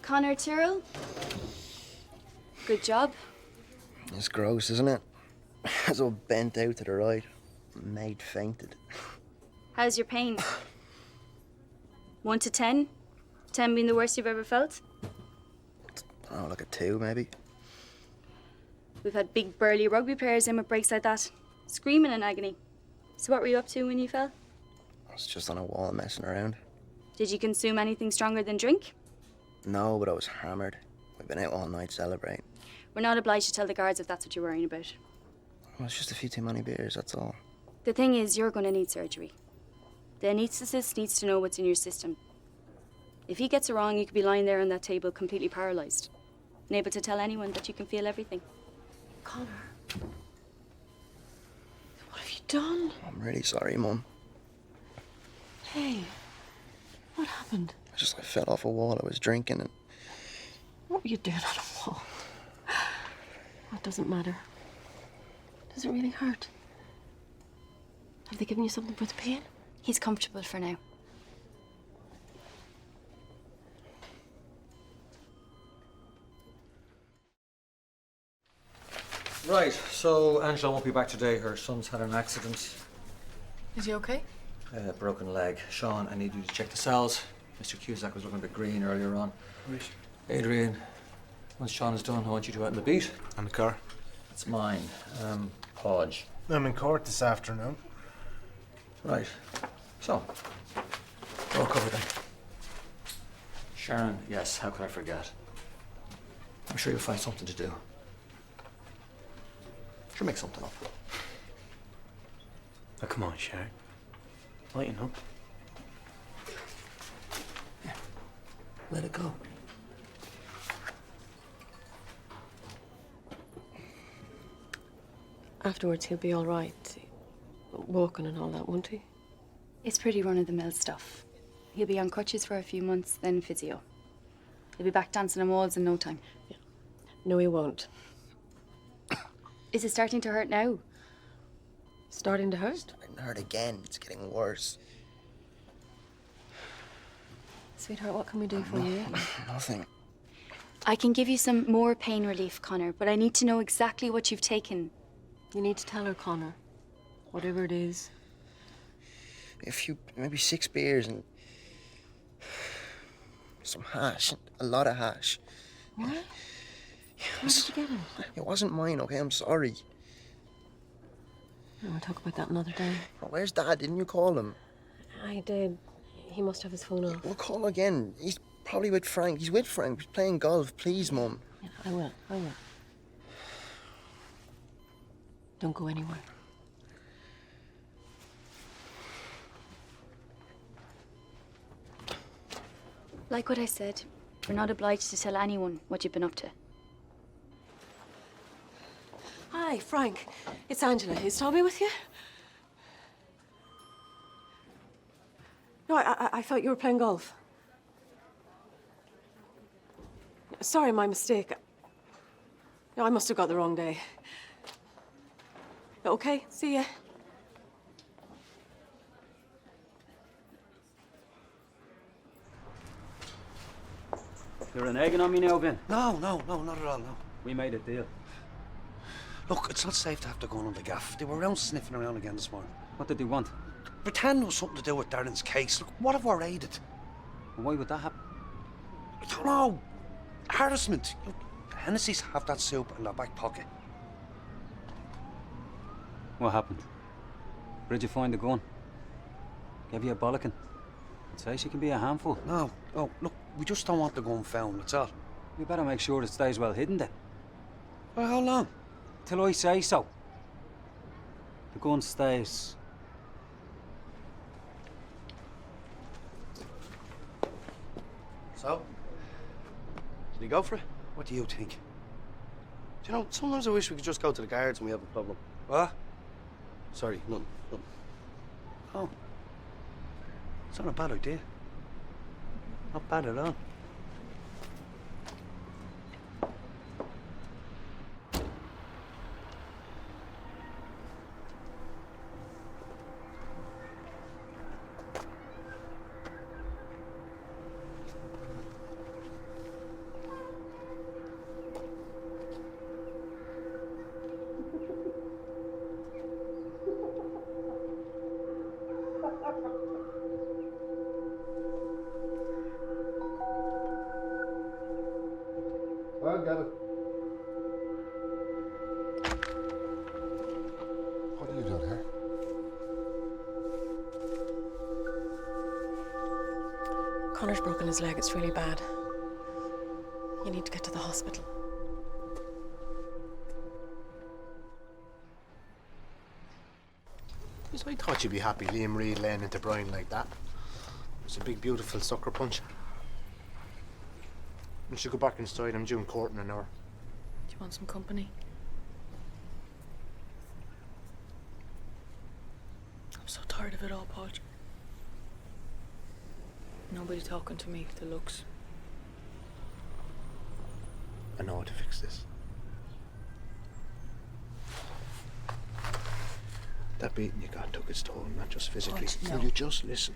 Connor Tyrrell. Good job. It's gross, isn't it? It's all bent out to the right. Mate fainted. How's your pain? 1 to 10? 10 being the worst you've ever felt? I don't know, like a 2 maybe. We've had big burly rugby players in with breaks like that, screaming in agony. So what were you up to when you fell? I was just on a wall messing around. Did you consume anything stronger than drink? No, but I was hammered. We've been out all night celebrating. We're not obliged to tell the guards if that's what you're worrying about. Well, it's just a few too many beers, that's all. The thing is, you're going to need surgery. The anaesthetist needs to know what's in your system. If he gets it wrong, you could be lying there on that table completely paralysed, unable to tell anyone that you can feel everything. Connor. What have you done? I'm really sorry, Mum. Hey, what happened? I fell off a wall. I was drinking and... What were you doing on a wall? That doesn't matter. Does it really hurt? Have they given you something for the pain? He's comfortable for now. Right, so Angela won't be back today. Her son's had an accident. Is he okay? Broken leg. Sean, I need you to check the cells. Mr. Cusack was looking a bit green earlier on. Right. Adrian, once Sean is done, I want you to out in the beat. And the car? It's mine. Podge. I'm in court this afternoon. Right. So, we're all covered then. Sharon, yes, how could I forget? I'm sure you'll find something to do. Sure, make something up. Oh, come on, Sharon. Lighten up. Let it go. Afterwards, he'll be all right. Walking and all that, won't he? It's pretty run-of-the-mill stuff. He'll be on crutches for a few months, then physio. He'll be back dancing on walls in no time. Yeah. No, he won't. Is it starting to hurt now? Starting to hurt? Starting to hurt again. It's getting worse. Sweetheart, what can we do for you? Nothing. I can give you some more pain relief, Connor, but I need to know exactly what you've taken. You need to tell her, Connor. Whatever it is. Maybe 6 beers and some hash. A lot of hash. What? How did you get it? It wasn't mine, okay? I'm sorry. We'll talk about that another day. Oh, where's Dad? Didn't you call him? I did. He must have his phone off. We'll call again. He's probably with Frank. He's with Frank. He's playing golf. Please, Mum. Yeah, I will. Don't go anywhere. Like what I said, you're not obliged to tell anyone what you've been up to. Hi, Frank. It's Angela. Is Tommy with you? No, I thought you were playing golf. Sorry, my mistake. No, I must have got the wrong day. Okay, see ya. You're egging on me now, Vin? No, not at all, no. We made a deal. Look, it's not safe to have the gun on the gaff. They were around sniffing around again this morning. What did they want? Pretend it was something to do with Darren's case. Look, what have I raided? And why would that happen? I don't know. Harassment. Look, Hennessy's have that soup in their back pocket. What happened? Where'd you find the gun? Gave you a bollocking? I'd say she can be a handful. No, look, we just don't want the gun found, that's all. We better make sure it stays well hidden then. For how long? Till I say so. The gun stays. So? Did he go for it? What do you think? Do you know, sometimes I wish we could just go to the guards when we have a problem. What? Sorry, nothing. Oh. It's not a bad idea. Not bad at all. I'll get it. What are you doing here? Connor's broken his leg. It's really bad. You need to get to the hospital. I thought you'd be happy Liam Reid laying into Brian like that. It was a big, beautiful sucker punch. We should go back inside. I'm due in court in an hour. Do you want some company? I'm so tired of it all, Podge. Nobody talking to me, the looks. I know how to fix this. That beating you got took its toll, not just physically. Podge, no. Will you just listen?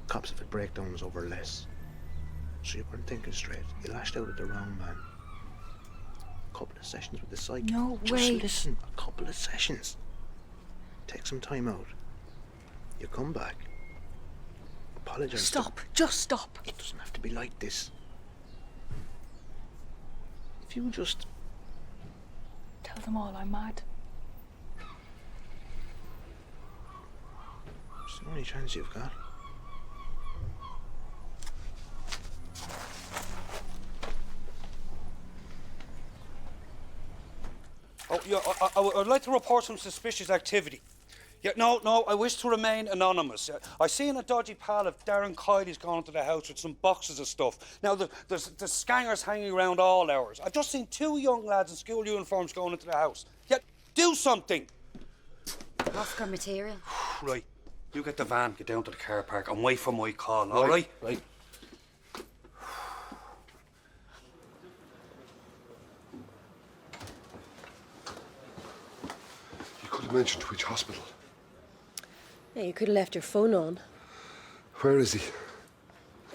Cops have had breakdowns over less. So you weren't thinking straight. You lashed out at the wrong man. A couple of sessions with the psych. No just way. Listen, a couple of sessions. Take some time out. You come back. Apologize. Stop. Just stop. It doesn't have to be like this. If you just... Tell them all I'm mad. It's the only chance you've got. Oh, yeah, I'd like to report some suspicious activity. Yeah, no, I wish to remain anonymous. I seen a dodgy pal of Darren Kiley's gone into the house with some boxes of stuff. Now, there's scangers hanging around all hours. I've just seen two young lads in school uniforms going into the house. Yeah, do something! Oscar material. Right, you get the van, get down to the car park and wait for my call, all right? Right. You could have mentioned which hospital. Yeah, you could have left your phone on. Where is he?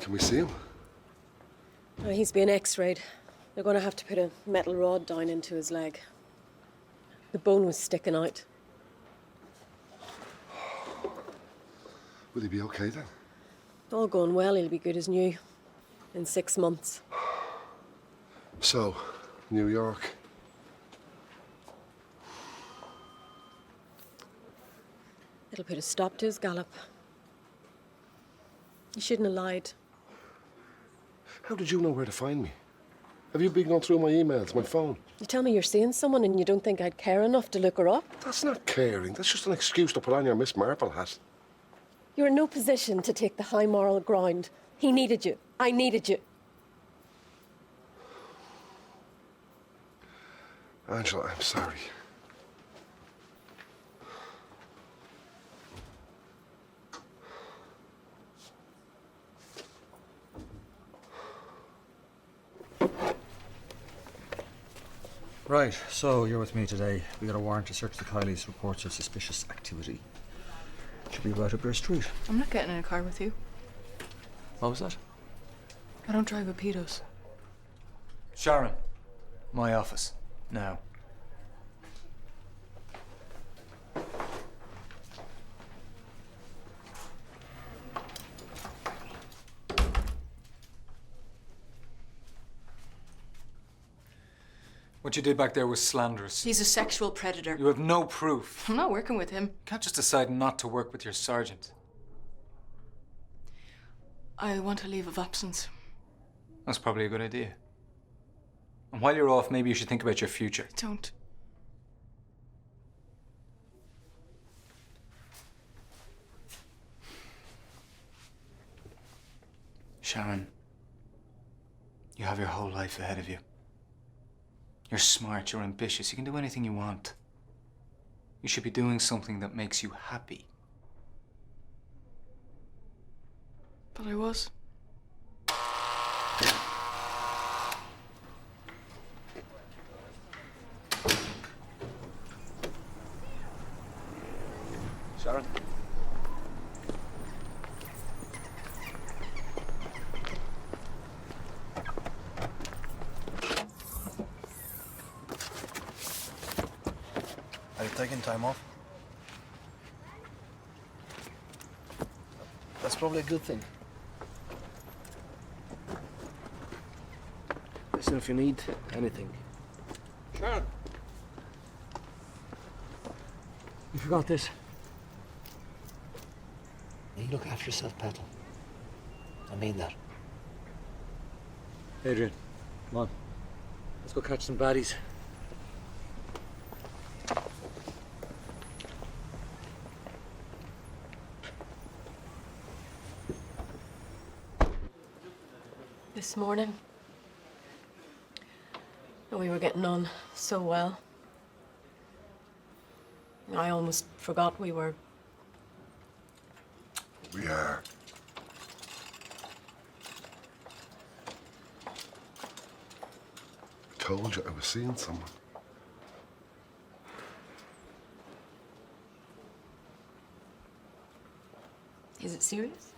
Can we see him? Oh, he's being x-rayed. They're going to have to put a metal rod down into his leg. The bone was sticking out. Will he be okay then? All going well, he'll be good as new. In 6 months. So, New York. It'll put a stop to his gallop. You shouldn't have lied. How did you know where to find me? Have you been going through my emails, my phone? You tell me you're seeing someone and you don't think I'd care enough to look her up? That's not caring. That's just an excuse to put on your Miss Marple hat. You're in no position to take the high moral ground. He needed you. I needed you. Angela, I'm sorry. Right, so you're with me today. We got a warrant to search the Kylie's reports of suspicious activity. Should be right up your street. I'm not getting in a car with you. What was that? I don't drive with pedos. Sharon, my office, now. What you did back there was slanderous. He's a sexual predator. You have no proof. I'm not working with him. You can't just decide not to work with your sergeant. I want a leave of absence. That's probably a good idea. And while you're off, maybe you should think about your future. Don't. Sharon, you have your whole life ahead of you. You're smart, you're ambitious, you can do anything you want. You should be doing something that makes you happy. But I was. Sharon? Are you taking time off? That's probably a good thing. Listen if you need anything. Sharon! You forgot this. You look after yourself, Petal. I mean that. Adrian, come on. Let's go catch some baddies. This morning, we were getting on so well. I almost forgot we were. We are. I told you I was seeing someone. Is it serious?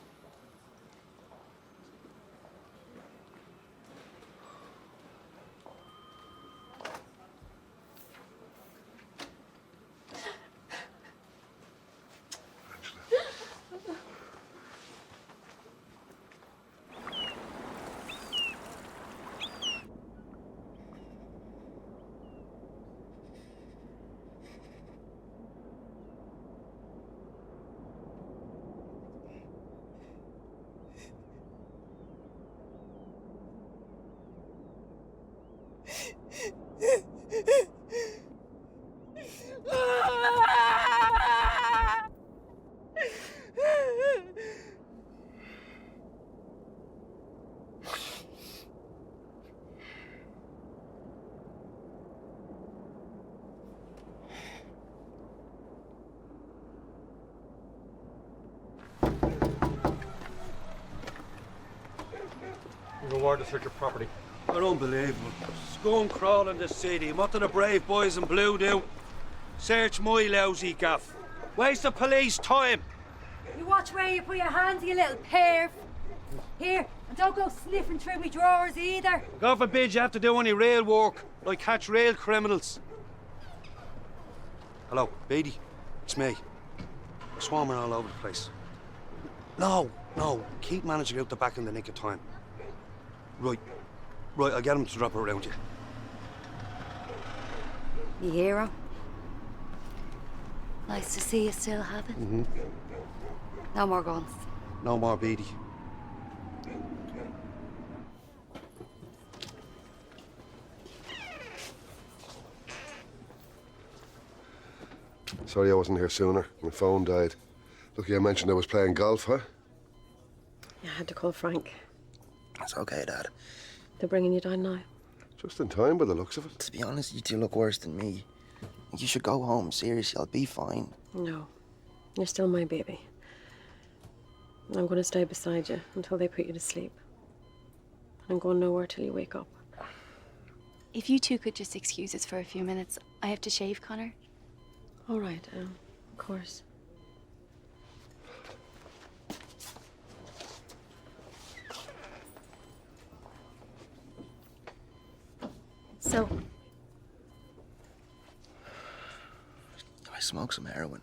You're a warrant to search your property. They're unbelievable. Scum crawling the city. What do the brave boys in blue do? Search my lousy gaff. Waste the police time. You watch where you put your hands, you little perv. Here, and don't go sniffing through me drawers either. God forbid you have to do any real work, like catch real criminals. Hello, Beatty. It's me. We're swarming all over the place. No, keep managing out the back in the nick of time. Right, I'll get him to drop it around you. You hero. Nice to see you still have it. No more guns. No more Beatty. Sorry I wasn't here sooner. My phone died. Look, you mentioned I was playing golf, huh? Yeah, I had to call Frank. It's okay, Dad. They're bringing you down now. Just in time by the looks of it. To be honest, you two look worse than me. You should go home, seriously, I'll be fine. No. You're still my baby. I'm going to stay beside you until they put you to sleep. I'm going nowhere till you wake up. If you two could just excuse us for a few minutes, I have to shave, Connor. All right, of course. So, I smoked some heroin.